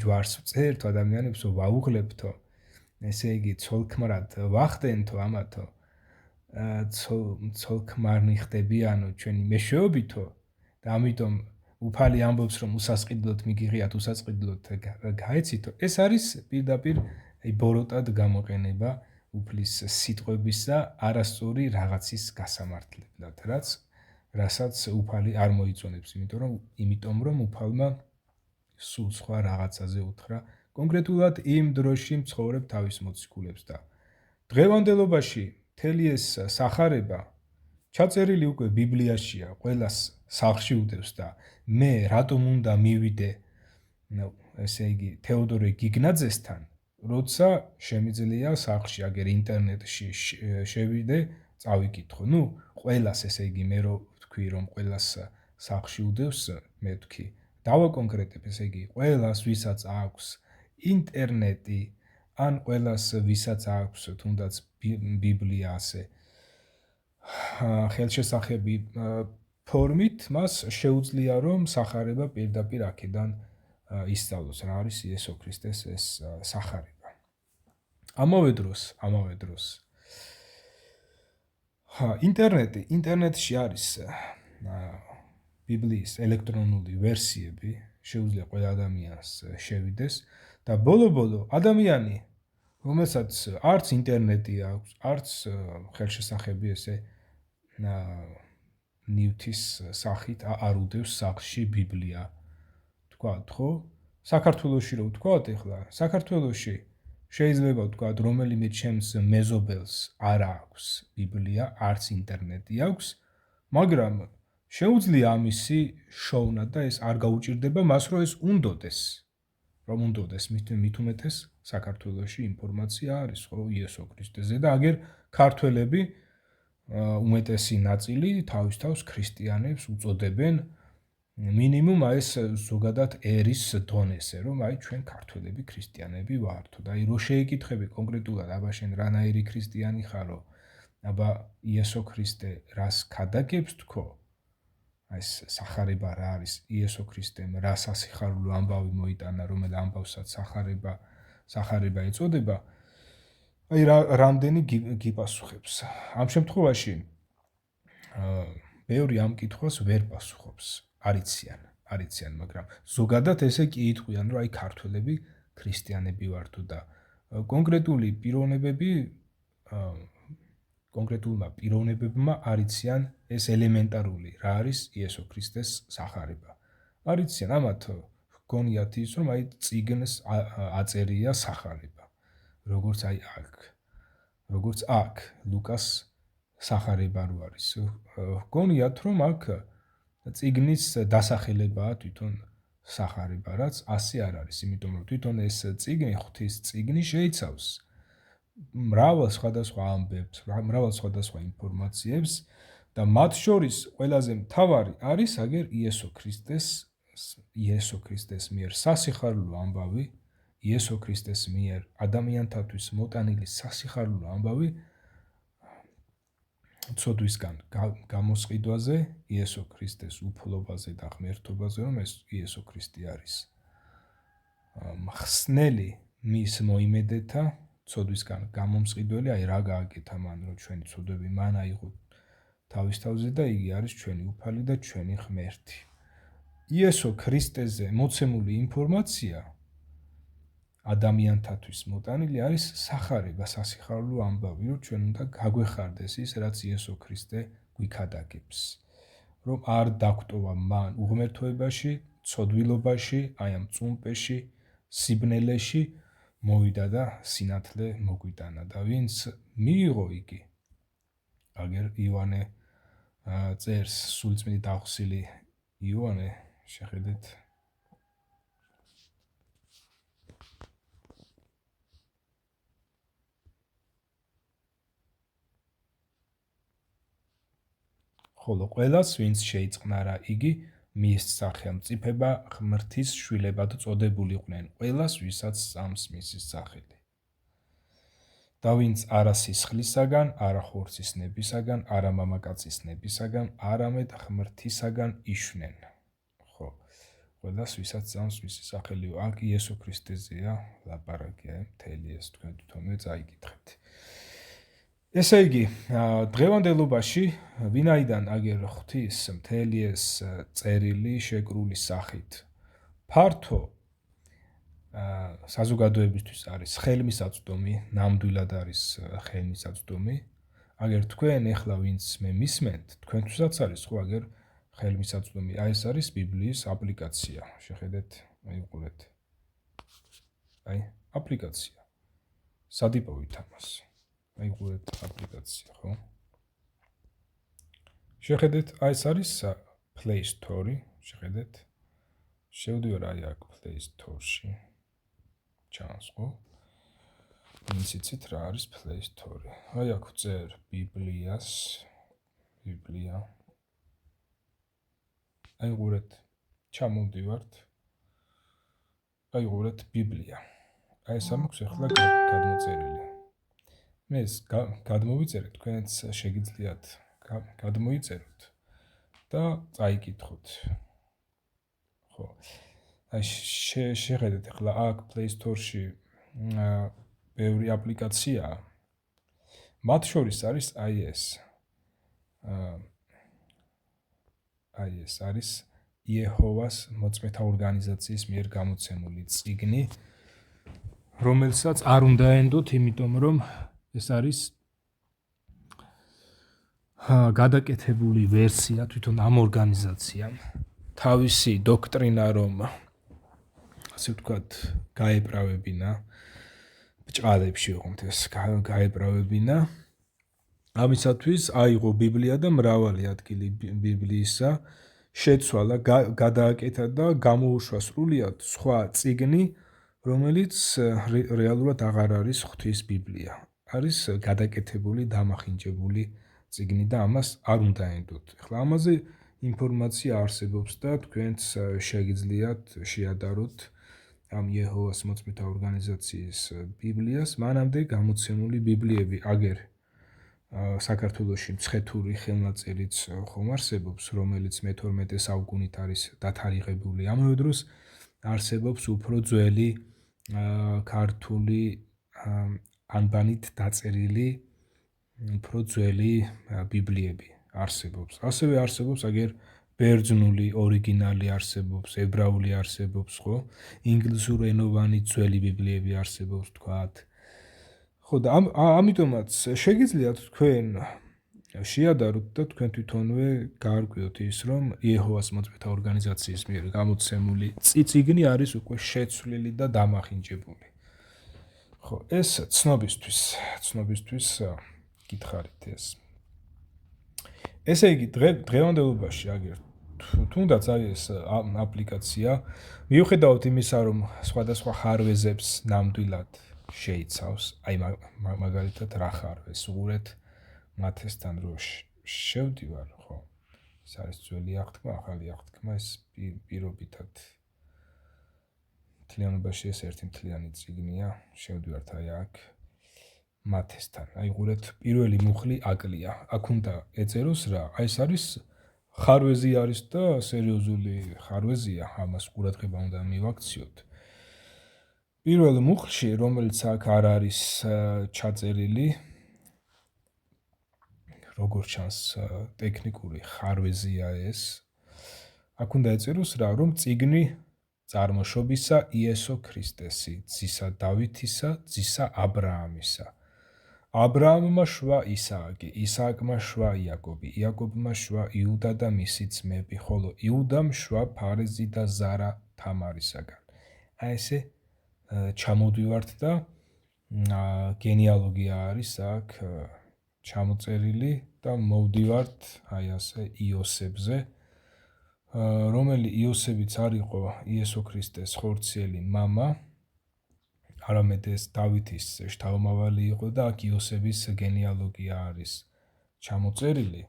ჯვარს ვწერთ, ადამიანებს ვაუღლებთო, ესე იგი ცოლქმრად ვახდენთო ამათო, ცოლქმარნი ხდებიანო ჩვენი მეშვეობითო და ამიტომ უფალი ამბობს, რომ უსასყიდლოდ მიგიღიათ, უსასყიდლოდ გაეცითო. ეს არის პირდაპირ ბოროტად გამოყენება უფლის სიტყვების და არასწორი რაღაცის გასამართლებლად, რასაც უფალი არ მოიწონებს, იმიტომ რომ უფალმა სულ სხვა რაღაცაზე უთხრა, კონკრეტულად იმ დროში მცხოვრებ თავის მოციქულებს და დღევანდელობაში მთელი ეს სახარება ჩაწერილი უკვე ბიბლიაშია, ყველას სახლში უდევს და მე რატომ უნდა მივიდე, ესე იგი, თეოდორე გიგნაძესთან, როცა შემიძლია სახლში აგერ ინტერნეტში შევიდე, წავიკითხო. ყველას, ესე იგი, მე რო ვთქვი, რომ ყველას სახლში უდევს, მე ვთქვი, დავაკონკრეტებ, ესე იგი, ყველას, ვისაც აქვს ინტერნეტი, ან ყველას, ვისაც აქვს თუნდაც ბიბლია ასე ხელშესახები ფორმით, მას შეუძლია, რომ სახარება პირდაპირ აქედან ისწავლოს, რა არის იესო ქრისტეს ეს სახარება. ამავე დროს ინტერნეტში არის ბიბლიის ელექტრონული ვერსიები, შეუძლია ყველა ადამიანს შევიდეს და ბოლო ადამიანი, რომელსაც არც ინტერნეტი აქვს, არც ხელშესახები ესე ნივთის სახით არ უდევს სახლში ბიბლია. თქვათ, ხო? საქართველოში რო ვთქვათ, ეხლა საქართველოში შეიძლება ვთქვათ, რომელიმე ჩემს მეზობელს არ აქვს ბიბლია, არც ინტერნეტი აქვს, მაგრამ შეუძლია ამისი შოვნა და ეს არ გაუჭირდება მას, რომ ეს უნდოდეს. რომ უნდოდეს, მით უმეტეს საქართველოში ინფორმაცია არის, ხო, იესო ქრისტეზე და აგერ ქართველები უმეტესი ნაწილი თავის თავს ქრისტიანებს უწოდებენ მინიმუმ ეს ზოგადად ერის დონეზე, რომ აი ჩვენ ქართველები ქრისტიანები ვართო და აი რო შეიკითხები კონკრეტულად, აბა შენ რანაირი ქრისტიანი ხარო, აბა იესო ქრისტე რას ქადაგებს თქო, აი ეს სახარება რა არის, იესო ქრისტემ რა სასიხარულო ამბავი მოიტანა, რომელ ამბავსაც სახარება ეწოდება, აი რამდენი გიპასუხებს. ამ შემთხვევაში ბევრი ამ კითხვას ვერ პასუხობს. არიციან, მაგრამ ზოგადად ესე კი იტყვიან, რომ აი ქართველები ქრისტიანები ვართო და კონკრეტულმა პიროვნებებმა არიციან ეს ელემენტარული, რა არის იესო ქრისტეს სახარება. არიციან, ამათ გონიათ ის, რომ აი წიგნს აწერია სახარება. როგორც აქ ლუკას სახარება რო არის. გონიათ, რომ აქ წიგნის დასახელებაა თვითონ სახარება, რაც ასე არ არის, იმიტომ რომ თვითონ ეს წიგნი, ღვთის წიგნი შეიცავს მრავალ სხვადასხვა ამბებს, მრავალ სხვადასხვა ინფორმაციებს და მათ შორის ყველაზე მთავარი არის აგერ იესო ქრისტეს მიერ სასიხარულო ამბავი, იესო ქრისტეს მიერ ადამიანთათვის მოტანილი სასიხარულო ამბავი ცოდვისგან გამოსყიდვაზე, იესო ქრისტეს უფლობაზე და ღმერთობაზე, რომ ეს იესო ქრისტე არის მხსნელი მის მოიმედეთა ცოდვისგან გამომსყიდველი, აი რა გააკეთა მან, რომ ჩვენი ცოდვები მან აიღო თავის თავზე და იგი არის ჩვენი უფალი და ჩვენი ღმერთი. იესო ქრისტეზე მოცემული ინფორმაცია ადამიანთათვის მოტანილი არის სახარება, სასიხარულო ამბავი, რომ ჩვენ უნდა გაგვეხარდეს ის, რაც იესო ქრისტე გვიქადაგებს. რომ არ დაგვტოვა მან უღმერთოებაში, ცოდვილობაში, აი ამ წუმპეში, სიბნელეში მოვიდა და სინათლე მოგვიტანა და ვინც მიიღო იგი. აგერ იოანე წერს, სულწმიდით აღხსილი იოანე, შეხედეთ ხოლო ყველას, ვინც შეიწყნარა, იგი მისცა ხელმწიფება ღმრთის შვილებად წოდებულიყვნენ, ყველას, ვისაც სწამს მისის სახელი. და ვინც არა სისხლისაგან, არა ხორცის ნებისაგან, არა მამაკაცის ნებისაგან, არამედ ღმრთისაგან იშვნენ. ხო, ყველას, ვისაც სწამს მისის სახელი. აქ იესო ქრისტეზეა ლაპარაკია, მთელი ეს თქვენ თვითონვე წაიკითხეთ. ესე იგი, დღევანდელობაში ვინაიდან აგერ ღვთის მთელი ეს წერილი შეკრული სახით ფართო საზოგადოებისთვის არის ხელმისაწვდომი, ნამდვილად არის ხელმისაწვდომი. აგერ თქვენ ეხლა ვინც მე მისმენთ, თქვენთვისაც არის ხო აგერ ხელმისაწვდომი. აი ეს არის ბიბლიის აპლიკაცია. შეხედეთ, აიყურეთ. აი, აპლიკაცია. სად იპოვით ამას? აიყურეთ აპლიკაცია, ხო? შეხედეთ, აი ეს არის Play Store, შეხედეთ. შევდივარ აი აქ Play Store-ში. ჩანს, ხო? იცით რა არის Play Store. აი აქ ვწერ ბიბლია. აიყურეთ, ჩამოვდივართ. აიყურეთ ბიბლია. აი ეს ამაქვს ახლა გადმოწერილი. მე ეს გადმოვიწერეთ, თქვენც შეგიძლიათ გადმოიწეროთ და წაიკითხოთ. ხო. აი შეხედეთ ახლა აქ Play Store-ში ბევრი აპლიკაციაა. მათ შორის არის აი ეს. აი ეს არის იეჰოვას მოწმეთა ორგანიზაციის მიერ გამოცემული წიგნი, რომელსაც არ უნდა ენდოთ, იმიტომ რომ ეს არის გადაკეთებული ვერსია თვითონ ამ ორგანიზაციამ. თავისი დოქტრინა რომ ასე ვთქვათ, გაეправებინა ბჭყალებში ოღონდ ეს გაეправებინა. ამისათვის აიღო ბიბლია და მრავალი ადგილი ბიბლიისა შეცვალა, გადააკეთა და გამოუშვა სრულიად სხვა წიგნი, რომელიც რეალურად აღარ არის ღვთის ბიბლია. არის გადაკეთებული, დამახინჯებული წიგნი და ამას არ უნდა ენდოთ. ახლა ამაზე ინფორმაცია არსებობს და თქვენც შეგიძლიათ შეადაროთ ამ იეჰოვას მოწმეთა ორგანიზაციის ბიბლიას. მანამდე გამოცემული ბიბლიები აგერ საქართველოში მცხეთური ხელნაწერიც ხომ არსებობს, რომელიც მე-12 საუკუნით არის დათარიღებული. ამავე დროს არსებობს უფრო ძველი ქართული ანბანით დაწერილი უფრო ძველი ბიბლიები არსებობს. ასევე არსებობს აგერ ბერძნული ორიგინალი არსებობს, ებრაული არსებობს, ხო? ინგლისურენოვანი ძველი ბიბლიები არსებობს, თქვათ. ხო და ამიტომაც შეგიძლიათ თქვენ შეადაროთ და თქვენ თვითონვე გაარკვიოთ ის, რომ იეჰოვას მოწმეთა ორგანიზაციის მიერ გამოცემული წიგნი არის უკვე შეცვლილი და დამახინჯებული. ხო, ეს ცნობისთვის გითხარით ეს. ესე იგი, დღევანდელობაში აგერ თუნდაც აი ეს აპლიკაცია, მიუხედავად იმისა, რომ სხვადასხვა ხარვეზებს ნამდვილად შეიცავს, აი მაგალითად რა ხარვეს უყურეთ მათესთან რო შევდივარ, ხო? ეს არის ძველი აღთქმა, ახალი აღთქმა, ეს პირობითად მთლიანობაში ეს ერთი მთლიანი წიგნია, შევდივართ აი აქ მათესთან. აი უყურეთ, პირველი მუხლი აკლია. აქ უნდა ეწეროს რა? აი ეს არის ხარვეზი არის და სერიოზული ხარვეზია, ამას ყურადღება უნდა მივაქციოთ. პირველ მუხლში, რომელიც აქ არ არის ჩაწერილი, როგორც ჩანს, ტექნიკური ხარვეზია ეს. აქ უნდა ეწეროს რა, რომ წიგნი წარმოშობისა იესო ქრისტესი, ძისა დავითისა, ძისა აბრაამისა. აბრაამმა შვა ისააკი, ისააკმა შვა იაკობი, იაკობმა შვა იუდა და მისი ძმები, ხოლო იუდამ შვა ფარეზი და ზარა თამარისაგან. აი ესე ჩამოვდივართ და გენეალოგია არის აქ ჩამოწერილი და მოვდივართ აი ასე იოსებზე, რომელი იოსებიც არ იყო იესო ქრისტეს ხორციელი მამა, არამედ ეს დავითის შთამომავალი იყო და აქ იოსების გენეალოგია არის ჩამოწერილი,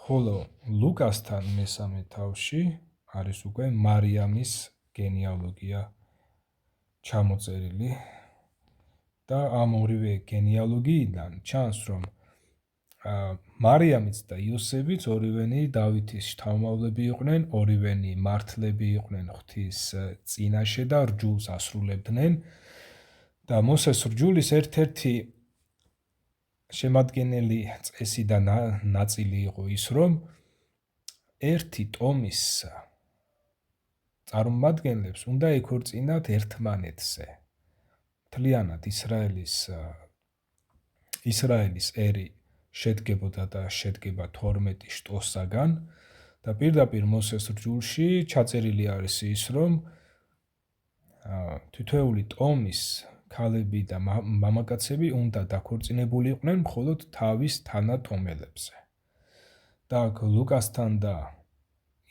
ხოლო ლუკასთან მესამე თავში არის უკვე მარიამის გენეალოგია ჩამოწერილი და ამ ორივე გენეალოგიიდან ჩანს, რომ მარიამიც და იოსებიც ორივენი დავითის შთამომავლები იყვნენ, ორივენი მართლები იყვნენ ღვთის წინაშე და რჯულს ასრულებდნენ და მოსეს რჯულის ერთ-ერთი შემადგენელი წესი და ნაწილი იყო ის, რომ ერთი ტომის წარმომადგენლებს უნდა ეკორწინათ ერთმანეთზე. მთლიანად ისრაელის ერი შედგებოდა და შედგება 12 შტოსაგან და პირდაპირ მოსეს რჯულში ჩაწერილი არის ის, რომ თითოეული ტომის ქალები და მამაკაცები უნდა დაქორწინებული იყვნენ მხოლოდ თავის თანატომელებზე. და ლუკასთან და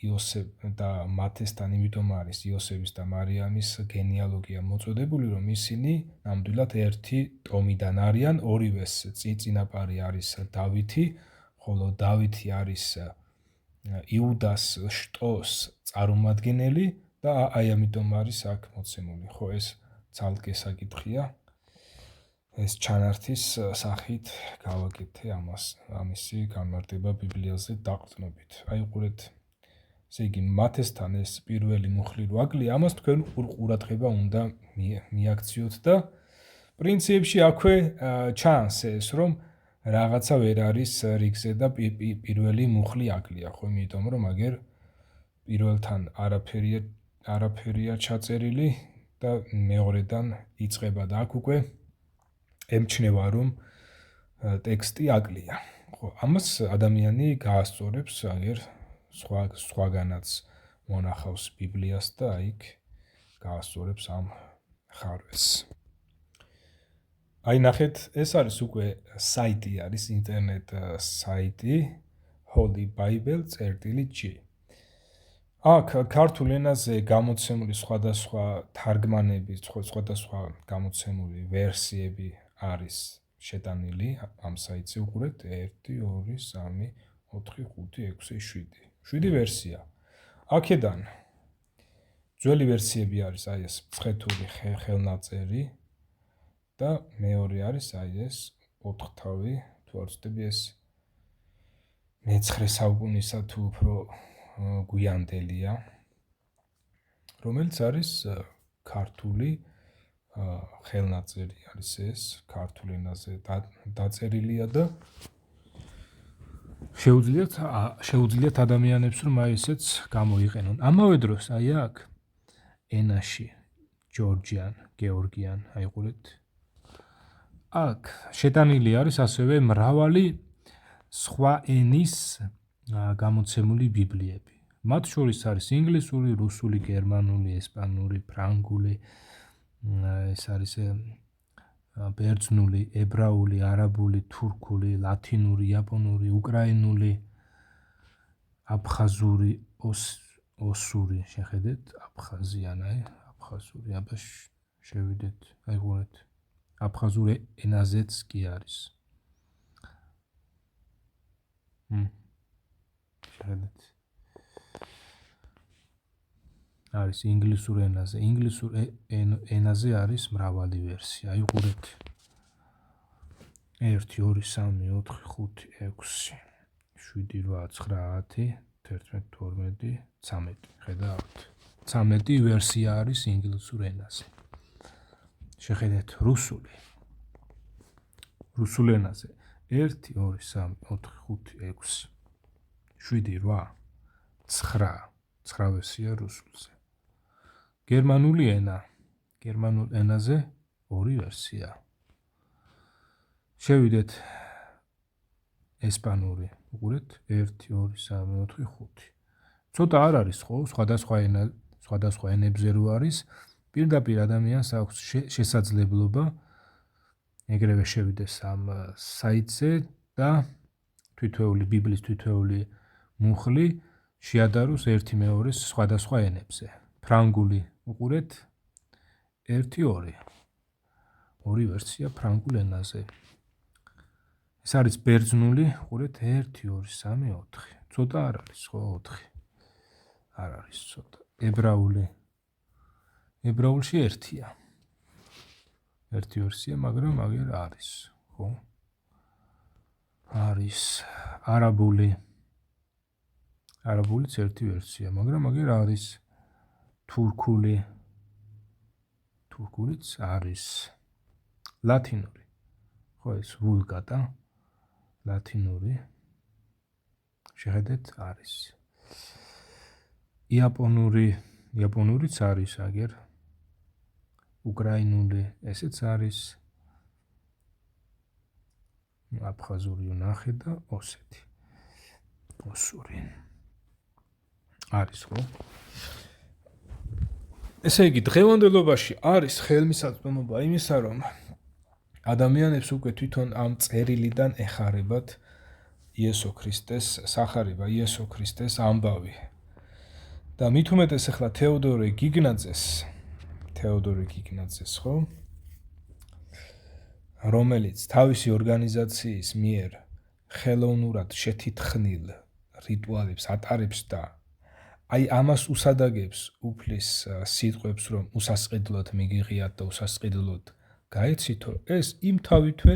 მათესთან იმიტომ არის იოსების და მარიამის გენეალოგია მოწოდებული, რომ ისინი ნამდვილად ერთი ტომიდან არიან, ორივეს წინაპარი არის დავითი, ხოლო დავითი არის იუდას შტოს წარმომადგენელი და აი ამიტომ არის აქ მოცემული. ხო, ეს ცალკე საკითხია. ეს ჩანართის სახით გავაკეთე ამისი განმარტება ბიბლიაზე დაყრდნობით. აი ყურეთ, ესე იგი მათესთან ეს პირველი მუხლი რო აკლია, ამას თქვენ ყურადღება უნდა მიაქციოთ და პრინციპში აქვე ჩანს ეს, რომ რაღაცა ვერ არის რიგზე და პირველი მუხლი აკლია, ხო, იმიტომ რომ აგერ პირველთან არაფერია ჩაწერილი და მეორედან იწყება და აქ უკვე ემჩნევა, რომ ტექსტი აკლია. ხო, ამას ადამიანი გაასწორებს, აგერ სხვაგანაც მონახავს ბიბლიას და იქ გაასწორებს ამ ხარვეს. აი ნახეთ, ეს არის უკვე საიტი, არის ინტერნეტ საიტი holybible.g. აქ ქართულ ენაზე გამოცემული სხვადასხვა თარგმანები, სხვადასხვა გამოცემული ვერსიები არის შეტანილი ამ საიტზე. უყურეთ 1 2 3 4 5 6 7 7 ვერსია. აქედან ძველი ვერსიები არის აი ეს მცხეთური ხელნაწერი და მეორე არის აი ეს 4 თავი, თუ არ ვცდები ეს მე-9 საუკუნისა თუ უფრო გვიანდელია, რომელიც არის ქართული ხელნაწერი არის ეს, ქართულ ენაზე დაწერილია და შეუძლიათ ადამიანებს, რომ აი ესეც გამოიყენონ. ამავე დროს აი აქ ენაში გეორგიან, აი ყურეთ. აქ შეტანილი არის ასევე მრავალი სხვა ენის გამოცემული ბიბლიები. მათ შორის არის ინგლისური, რუსული, გერმანული, ესპანური, ფრანგული, ეს არის ბერძნული, ებრაული, არაბული, თურქული, ლათინური, იაპონური, უკრაინული, აფხაზური, ოსური, შეხედეთ, აფხაზური, აბა შევიდეთ, აი ყურეთ. აფხაზური ენაზეც კი არის. შეხედეთ. არის ინგლისურ ენაზე. ინგლისურ ენაზე არის მრავალი ვერსია. აი ყურეთ. 1 2 3 4 5 6 7 8 9 10 11 12 13. ხედავთ. 13 ვერსია არის ინგლისურ ენაზე. შეხედეთ, რუსული ენაზე 1 2 3 4 5 6 7 8 9 ვერსია რუსულზე. გერმანული ენაზე 2 ვერსია. შევიდეთ ესპანური, უყურეთ 1 2 3 4 5. ცოტა არ არის ხო, სხვადასხვა ენებზე რო არის, პირდაპირ ადამიანს აქვს შესაძლებლობა ეგრევე შევიდეს ამ საიტზე და ბიბლის თითოეული მუხლი შეადაროს ერთი მეორეს სხვადასხვა ენებზე. ფრანგული უყურეთ 1 2 ვერსია ფრანგულ ენაზე. ეს არის ბერძნული, უყურეთ 1 2 3 4 ცოტა არ არის ხო 4 არ არის ცოტა ებრაულში 1-ია ერთი ვერსია მაგრამ აგერ არის ხო არის არაბულიც ერთი ვერსია მაგრამ აგერ არის თურქულიც არის ლათინური ხო ეს ვულგატა ლათინური შეხედეთ არის იაპონურიც არის აგერ უკრაინული ესეც არის აფხაზური ნახე და ოსური არის ხო ესე იგი დღევანდელობაში არის ხელმისაწვდომობა იმისა რომ ადამიანებს უკვე თვითონ ამ წერილიდან ეხარებათ იესო ქრისტეს სახარება იესო ქრისტეს ამბავი და მით უმეტეს ახლა თეოდორე გიგნაძეს ხო რომელიც თავისი ორგანიზაციის მიერ ხელოვნურად შეთითხნილ რიტუალებს ატარებს და აი ამას უსადაგებს უფლის სიტყვებს რომ უსასყიდლოდ მიგიღიათ და უსასყიდლოდ გაეცითო ეს იმთავითვე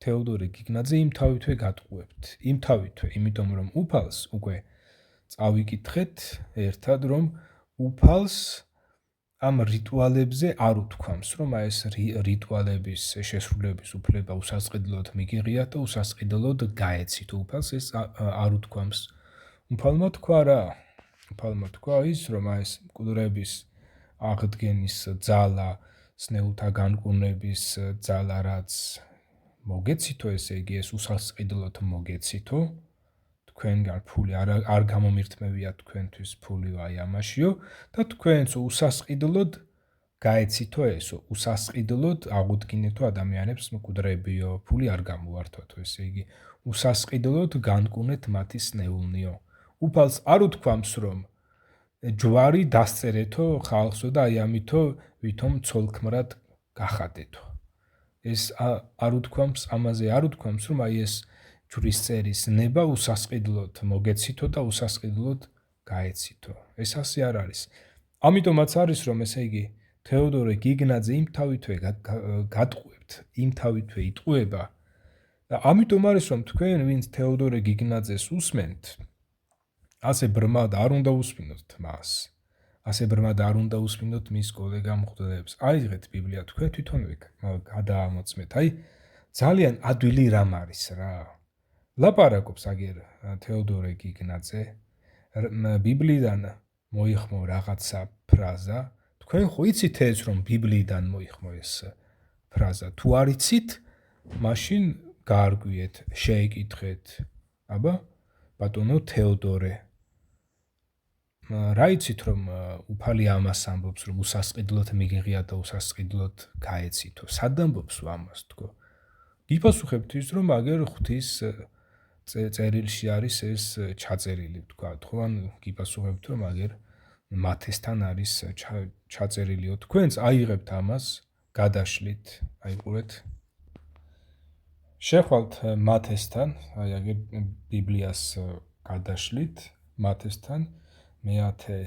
თეოდორე გიგნაძე იმთავითვე გატყუებთ იმთავითვე იმიტომ რომ უფალს უკვე წავიკითხეთ ერთად რომ უფალს ამ რიტუალებზე არ უთქვამს რომ აი ეს რიტუალების შესრულების უფლება უსასყიდლოდ მიგიღიათ და უსასყიდლოდ გაეცით უფალს ეს არ უთქვამს უფალმა თქვა ის რომ აი ეს მკვდრების აღდგენის ძალა სნეულთა განკურნების ძალა რაც მოგეცითო ესე იგი ეს უსასყიდლოდ მოგეცითო თქვენგან ფული არ გამომირთმევია თქვენთვის ფული აი ამაშიო და თქვენც უსასყიდლოდ გაეცითო ესო უსასყიდლოდ აღუდგინეთო ადამიანებს მკვდრებიო ფული არ გამოვართვათო ესე იგი უსასყიდლოდ განკურნეთ მათი სნეულნიო უფალს არ უთქვამს რომ ჯვარი დასწერეთო ხალხსო და აი ამითო ვითომ ცოლქმრად გახადეთო ეს არ უთქვამს ამაზე არ უთქვამს რომ აი ეს ჯვრის წერის ნება უსასყიდლოდ მოგეცითო და უსასყიდლოდ გაეცითო ეს ასე არ არის ამიტომაც არის რომ ესე იგი თეოდორე გიგნაძე იმთავითვე გატყუებთ იმთავითვე იტყუება და ამიტომ არის რომ თქვენ ვინც თეოდორე გიგნაძეს უსმენთ ასე ბრმად არ უნდა უსმინოთ მას ასე ბრმად არ უნდა უსმინოთ მის კოლეგა მღვდლებს აიღეთ ბიბლია თქვენ თვითონვე გადაამოწმეთ აი ძალიან ადვილი რამ არის რა ლაპარაკობს აგერ თეოდორე გიგნაძე ბიბლიიდან მოიხმო რაღაცა ფრაზა თქვენ ხო იცით ეს რომ ბიბლიიდან მოიხმო ეს ფრაზა თუ არ იცით მაშინ გაარკვიეთ შეიკითხეთ აბა ბატონო თეოდორე რა იცით რომ უფალი ამას ამბობს რომ უსასყიდლოდ მიგიღიათ და უსასყიდლოდ გაეცითო სად ამბობს ამას თქო გიპასუხებთ ის რომ აგერ ღვთის წერილში არის ეს ჩაწერილი თქვა ხო ან გიპასუხებთ რომ აგერ მათესთან არის ჩაწერილიო თქვენც აიღებთ ამას გადაშლით აიყურეთ შეხვალთ მათესთან აი აგერ ბიბლიას გადაშლით მათესთან მეათე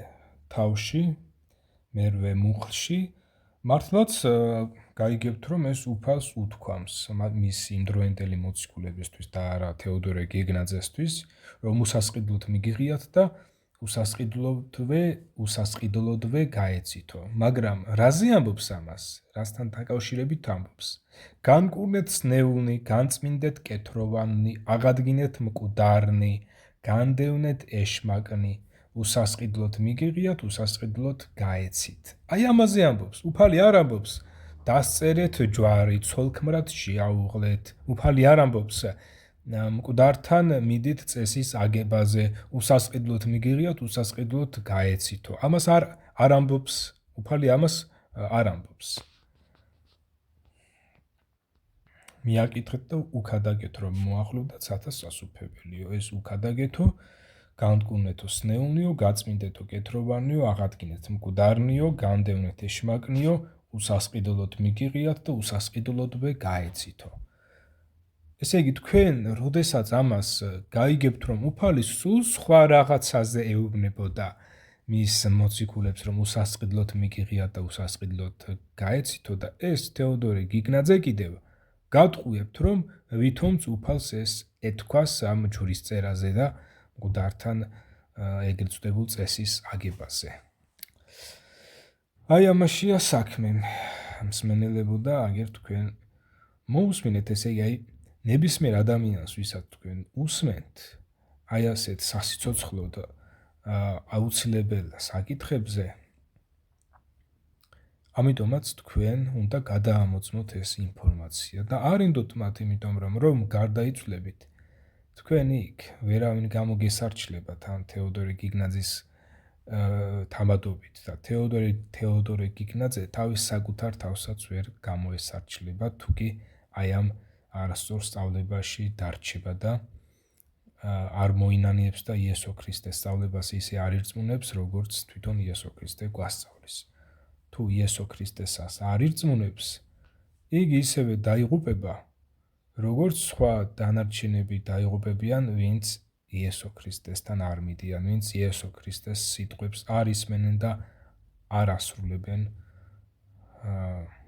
თავში მერვე მუხლში მართლაც გაიგებთ რომ ეს უფალს უთქვამს მის იმდროინდელი მოციქულებისთვის და არა თეოდორე გიგნაძესთვის რომ უსასყიდლოდ მიგიღიათ და უსასყიდლოდვე გაეცითო მაგრამ რაზე ამბობს ამას რასთან დაკავშირებით ამბობს განკურნეთ სნეულნი განწმინდეთ კეთროვანი აღადგინეთ მკვდარნი განდევნეთ ეშმაკნი უსასყიდლოდ მიგიღიათ უსასყიდლოდ გაეცით აი ამაზე ამბობს უფალი არ ამბობს დასწერეთ ჯვარი ცოლქმრად შეაუღლეთ უფალი არ ამბობს მკვდართან მიდით წესის აგებაზე უსასყიდლოდ მიგიღიათ უსასყიდლოდ გაეცითო ამას არ ამბობს უფალი ამას არ ამბობს მიაკითხეთ და უკადაგეთ რომ მოახლოვდათ სათა სასუფეველიო ეს უკადაგეთო განკურნეთო სნეულნიო გაწმინდეთო კეთროვანიო აღადგინეთ მკვდარნიო განდევნეთ ეშმაკნიო უსასყიდლოდ მიგიღიათ და უსასყიდლოდვე გაეცითო ესე იგი თქვენ, როდესაც ამას გაიგებთ, რომ უფალი სულ სხვა რაღაცაზე ეუბნებოდა მის მოციქულებს, რომ უსასყიდლოდ მიგიღიათ და usasqidlod გაეცითო და ეს თეოდორე გიგნაძე კიდევ გატყუებთ, რომ ვითომც უფალს ეს ეთქვას ამ ჯვრისწერაზე და მკვდართან ეგრეთ წოდებულ წესის აგებაზე. აი ამაშია საქმე. მსმენელებო და აგერ თქვენ მოусმინეთ, ესე იგი, ნებისმიერ ადამიანს, ვისაც თქვენ უსმენთ, აი ასეთ სასიცოცხლო და აუცილებელ საკითხებზე, ამიტომაც თქვენ უნდა გადაამოწმოთ ეს ინფორმაცია და არ ინდოთ მათ, იმიტომ რომ გარდაიცვლებით, თქვენ იქ ვერავინ გამოგესარჩლება თან თეოდორე გიგნაძის თამადობით და თეოდორე გიგნაძე თავის საკუთარ თავსაც ვერ გამოესარჩლება, თუ კი აი ამ არასწორ სწავლებაში დარჩება და არ მოინანიებს და იესო ქრისტეს სწავლებას ისე არ ირწმუნებს, როგორც თვითონ იესო ქრისტე გვასწავლის. თუ იესო ქრისტესას არ ირწმუნებს, იგი ისევე დაიღუპება, როგორც სხვა დანარჩენები დაიღუპებიან, ვინც იესო ქრისტესთან არ მიდიან, ვინც იესო ქრისტეს სიტყვებს არ ისმენენ და არ ასრულებენ,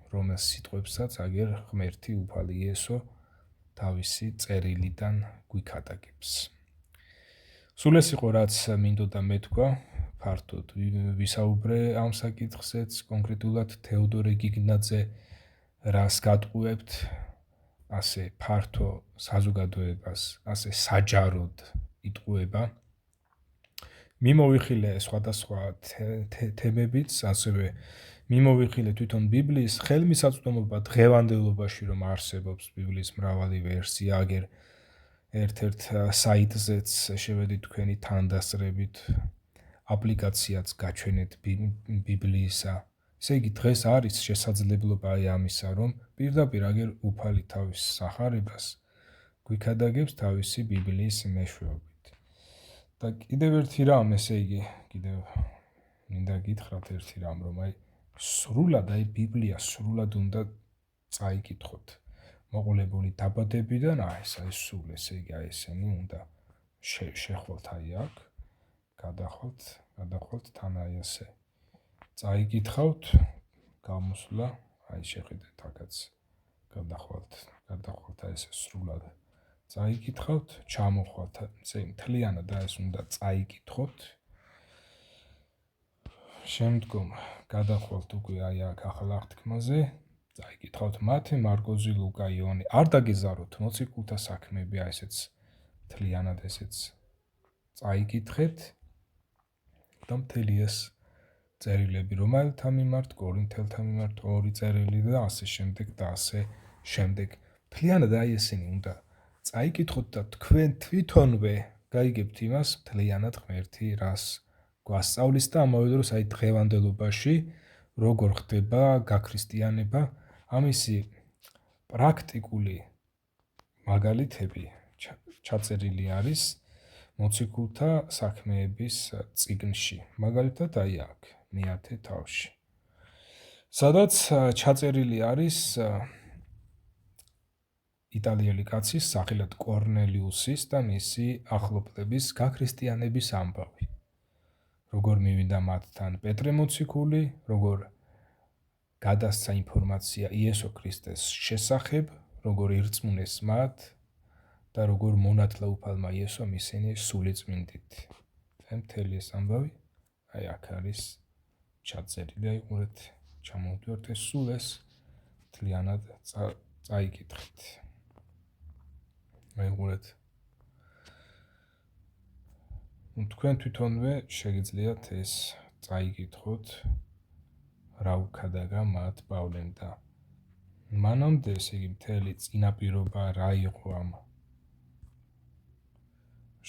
რომელს სიტყვებსაც აგერ ღმერთი უფალი იესო თავისი წერილიდან გვიქადაგებს. სულ ეს იყო, რაც მინდოდა მეთქვა, ფართოდ ვისაუბრე ამ საკითხზეც, კონკრეტულად თეოდორე გიგნაძე რას გატყუებთ, ასე ფართო საზოგადოებას, ასე საჯაროდ იტყუება. მიმოვიხილე სხვადასხვა თემებიც, ასევე მიმოვიხილე თვითონ ბიბლიის ხელმისაწვდომობა დღევანდელობაში, რომ არსებობს ბიბლიის მრავალი ვერსია, აგერ ერთ-ერთ საიტზეც შევედით თქვენი თანდასწრებით, აპლიკაციაც გაჩვენეთ ბიბლიისა. ესე იგი, დღეს არის შესაძლებლობა აი ამისა, რომ პირდაპირ აგერ უფალი თავის სახარებას გვიქადაგებს თავისი ბიბლიის მეშვეობით. და კიდევ ერთი რამ, ესე იგი, კიდევ მინდა გითხრათ ერთი რამ, რომ აი სრულად აი ბიბლია სრულად უნდა წაიკითხოთ. მოყოლებული დაბადებიდან ეს სულ, ესე იგი, აი ესენი უნდა შეხვალთ აი აქ, გადახვალთ თან აი ესე. წაიკითხავთ, გამოსვლა, აი შეხედეთ აქაც გადახვალთ აი ესე სრულად. წაიკითხავთ, ჩამოხვალთ, მთლიანად და ეს უნდა წაიკითხოთ. შემდგომ გადახვალთ უკვე აი აქ ახალ აღთქმაზე, წაიკითხავთ მათე, მარკოზი, ლუკა, იონი. არ დაგეზაროთ მოციქულთა საქმეები, აი ესეც მთლიანად ესეც წაიკითხეთ და მთელი ეს წერილები რომელთა მიმართ, კორინთელთა მიმართ, ორი წერილი და ასე შემდეგ და ასე შემდეგ. მთლიანად აი ესენი უნდა წაიკითხოთ და თქვენ თვითონვე გაიგებთ იმას, მთლიანად ღმერთი რას გვასწავლის და ამავე დროს აი დღევანდელობაში როგორ ხდება გაქრისტიანება, ამისი პრაქტიკული მაგალითები ჩაწერილი არის მოციქულთა საქმეების წიგნში. მაგალითად აი აქ, მე-10 თავში. სადაც ჩაწერილი არის იტალიელი კაცის სახელად კორნელიუსის და მისი ახლობლების გაქრისტიანების ამბავი. როგორ მივიდა მათთან პეტრე მოციქული, როგორ გადასცა ინფორმაცია იესო ქრისტეს შესახებ, როგორ ირწმუნეს მათ და როგორ მონათლა უფალმა იესომ ისინი სულიწმინდით. მთელი ეს ამბავი აი აქ არის ჩაწერილი, აი ყურეთ, ჩამოვდივართ ეს სულ ეს მთლიანად წაიკითხეთ. აი ყურეთ. თქვენ თვითონვე შეგიძლიათ ეს წაიკითხოთ, რა უქადაგა მათ პავლემ და მანამდე, ესე იგი, მთელი წინაპირობა რა იყო ამ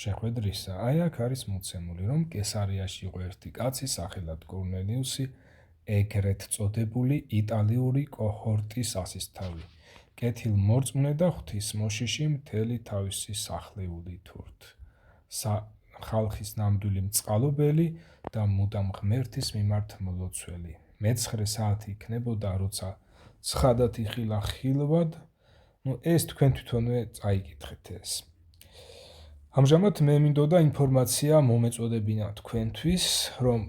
შეხვედრისა. აი აქ არის მოცემული, რომ კესარიაში იყო ერთი კაცი სახელად კორნელიუსი, ეგრეთ წოდებული იტალიური კოჰორტის ასისთავი, კეთილმორწმუნე და ღვთისმოშიში მთელი თავისი სახლეულით ურთ. ხალხის ნამდვილი მწყალობელი და მუდამ ღმერთის მიმართ მლოცველი. მე-9 საათი იქნებოდა, როცა ცხადად იხილა ხილვად ეს თქვენ თვითონვე წაიკითხეთ ეს. ამჟამად მე მინდოდა ინფორმაცია მომეწოდებინა თქვენთვის, რომ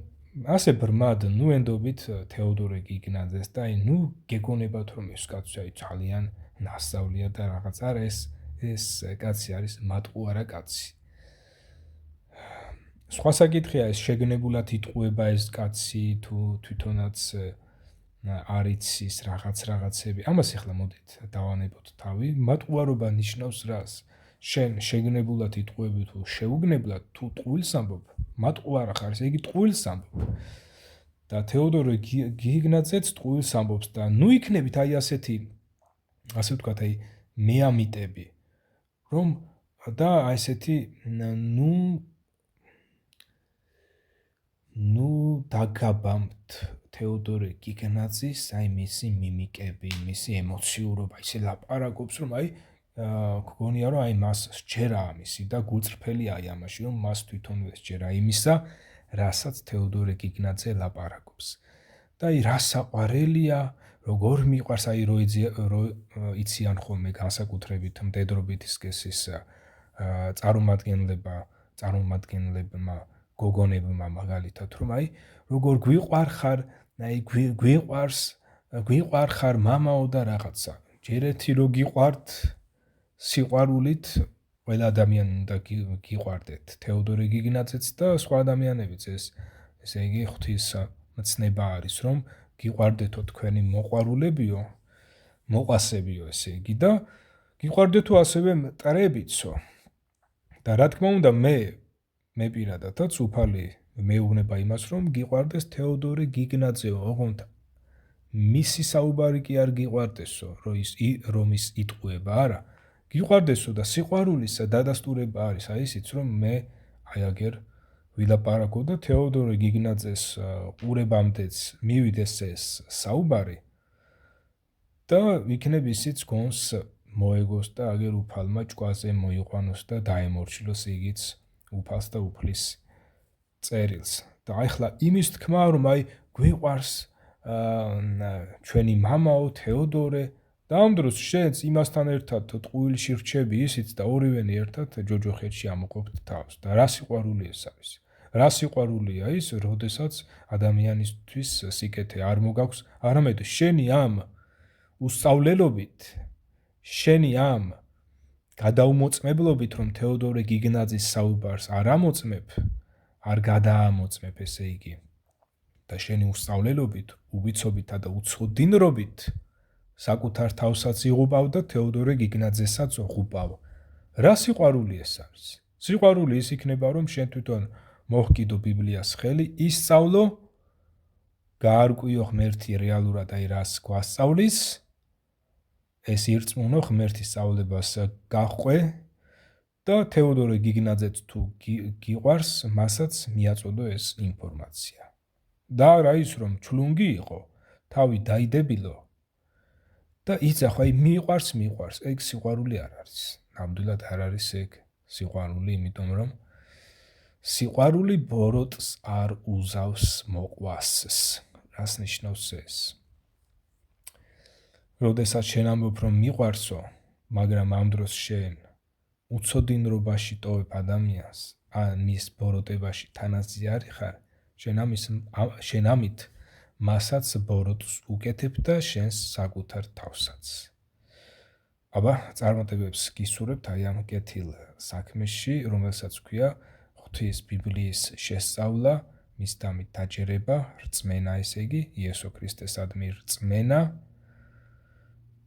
ასე ბრმად ენდობით თეოდორე გიგნაძეს და გეგონებათ რომ ეს კაცი ძალიან ნასწავლია და რაღაც არა ეს კაცი არის მატყუარა კაცი. სხვა საკითხია ეს შეგნებულად იტყუება ეს კაცი თუ თვითონაც არიცის რაღაცები. ამას ახლა მოდით დავანებოთ თავი. მატყუარობა ნიშნავს რას? შენ შეგნებულად იტყუები თუ შეუგნებლად თუ ტყუილს ამბობ, მატყუარა ხარ, იგი ტყუილს ამბობ. და თეოდორე გიგნაძეც ტყუილს ამბობს და იქნებით ასეთი, ასე ვთქვათ, მეამიტები, რომ და ესეთი დაგაბამთ თეოდორე გიგნაძის მისი მიმიკები, მისი ემოციურობა, ისე ლაპარაკობს, რომ გგონია რომ მას სჯერა ამისი და გულწრფელია ამაში, რომ მას თვითონვე სჯერა იმისა, რასაც თეოდორე გიგნაძე ლაპარაკობს. და რა საყვარელია, როგორ მიყვარს რო იციან ხოლმე განსაკუთრებით მდედრობითი სქესის წარმომადგენლებმა გოგონებმა მაგალითად, რომ როგორ გვიყვარ ხარ, გვიყვარ ხარ მამაო და რაღაცა. ჯერეთი რო გიყვართ სიყვარულით ყველა ადამიანი უნდა გიყვარდეთ. თეოდორე გიგნაძეც და სხვა ადამიანებიც ესე იგი ღვთის მცნება არის, რომ გიყვარდეთო თქვენი მოყვარულებიო, მოყვასებიო ესე იგი და გიყვარდეთო ასევე მტრებიცო. და რა თქმა უნდა მე პირადადაც უფალი მეუბნება იმას, რომ გიყვარდეს თეოდორე გიგნაძეო, ოღონდ მისი საუბარი კი არ გიყვარდესო, რომ ის იტყუება, არა. გიყვარდესო და სიყვარულისა დადასტურება არის ისიც, რომ მე აგერ ვილაპარაკო და თეოდორე გიგნაძეს ყურებამდეც მივიდეს ეს საუბარი და იქნებ ისიც გონს მოეგოს და აგერ უფალმა ჭკუაზე მოიყვანოს და დაემორჩილოს igits უფალს და უფლის წერილს. და ახლა იმის თქმა, რომ გვიყვარს ჩვენი მამაო თეოდორე და ამ დროს შენც იმასთან ერთად ტყუილში რჩები ისიც და ორივენი ერთად ჯოჯოხეთში ამოყოფთ თავს. და რა სიყვარული ეს არის? რა სიყვარულია ის, როდესაც ადამიანისთვის სიკეთე არ მოგაქვს, არამედ შენი ამ უსწავლელობით, შენი ამ გადაუმოწმებლობით, რომ თეოდორე გიგნაძის საუბარს არ ამოწმებ, არ გადაამოწმებ ესე იგი. და შენი უსწავლელობით, უბიცობითა და უცოდინრობით საკუთარ თავსაც იღუპავ და თეოდორე გიგნაძესაც იღუპავ. რა სიყვარული ეს არის? სიყვარული ის იქნება, რომ შენ თვითონ მოჰკიდო ბიბლიას ხელი, ისწავლო, გაარკვიო ღმერთი რეალურად რას გვასწავლის, ეს ირწმუნო ღმერთის სწავლებას გაჰყვე და თეოდორე გიგნაძეც თუ გიყვარს, მასაც მიაწოდო ეს ინფორმაცია. და რა ის რომ ჩლუნგი იყო, თავი დაიდებილო და იცახა მიყვარს, ეგ სიყვარული არ არის. ნამდვილად არ არის ეგ სიყვარული, იმიტომ რომ სიყვარული ბოროტს არ უზავს მოყვასს. რას ნიშნავს ეს? როდესაც შენ ამბობ რომ მიყვარსო, მაგრამ ამ დროს შენ უცოდინრობაში ტოვებ ადამიანს, ან მის ბოროტებაში თანაზი არ ხარ, შენ ამით მასაც ბოროტს უკეთებ და შენს საკუთარ თავსაც. აბა, წარმატებებს გისურვებთ ამ კეთილ საქმეში, რომელსაც ქვია ღვთის ბიბლიის შესწავლა, მის დამით დაჯერება, რწმენა, ესე იგი, იესო ქრისტესადმი რწმენა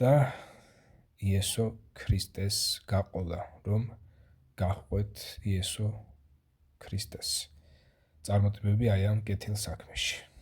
და იესო ქრისტეს გაყოლა, რომ გაჰყვეთ იესო ქრისტეს. წარმატებები ამ კეთილ საქმეში.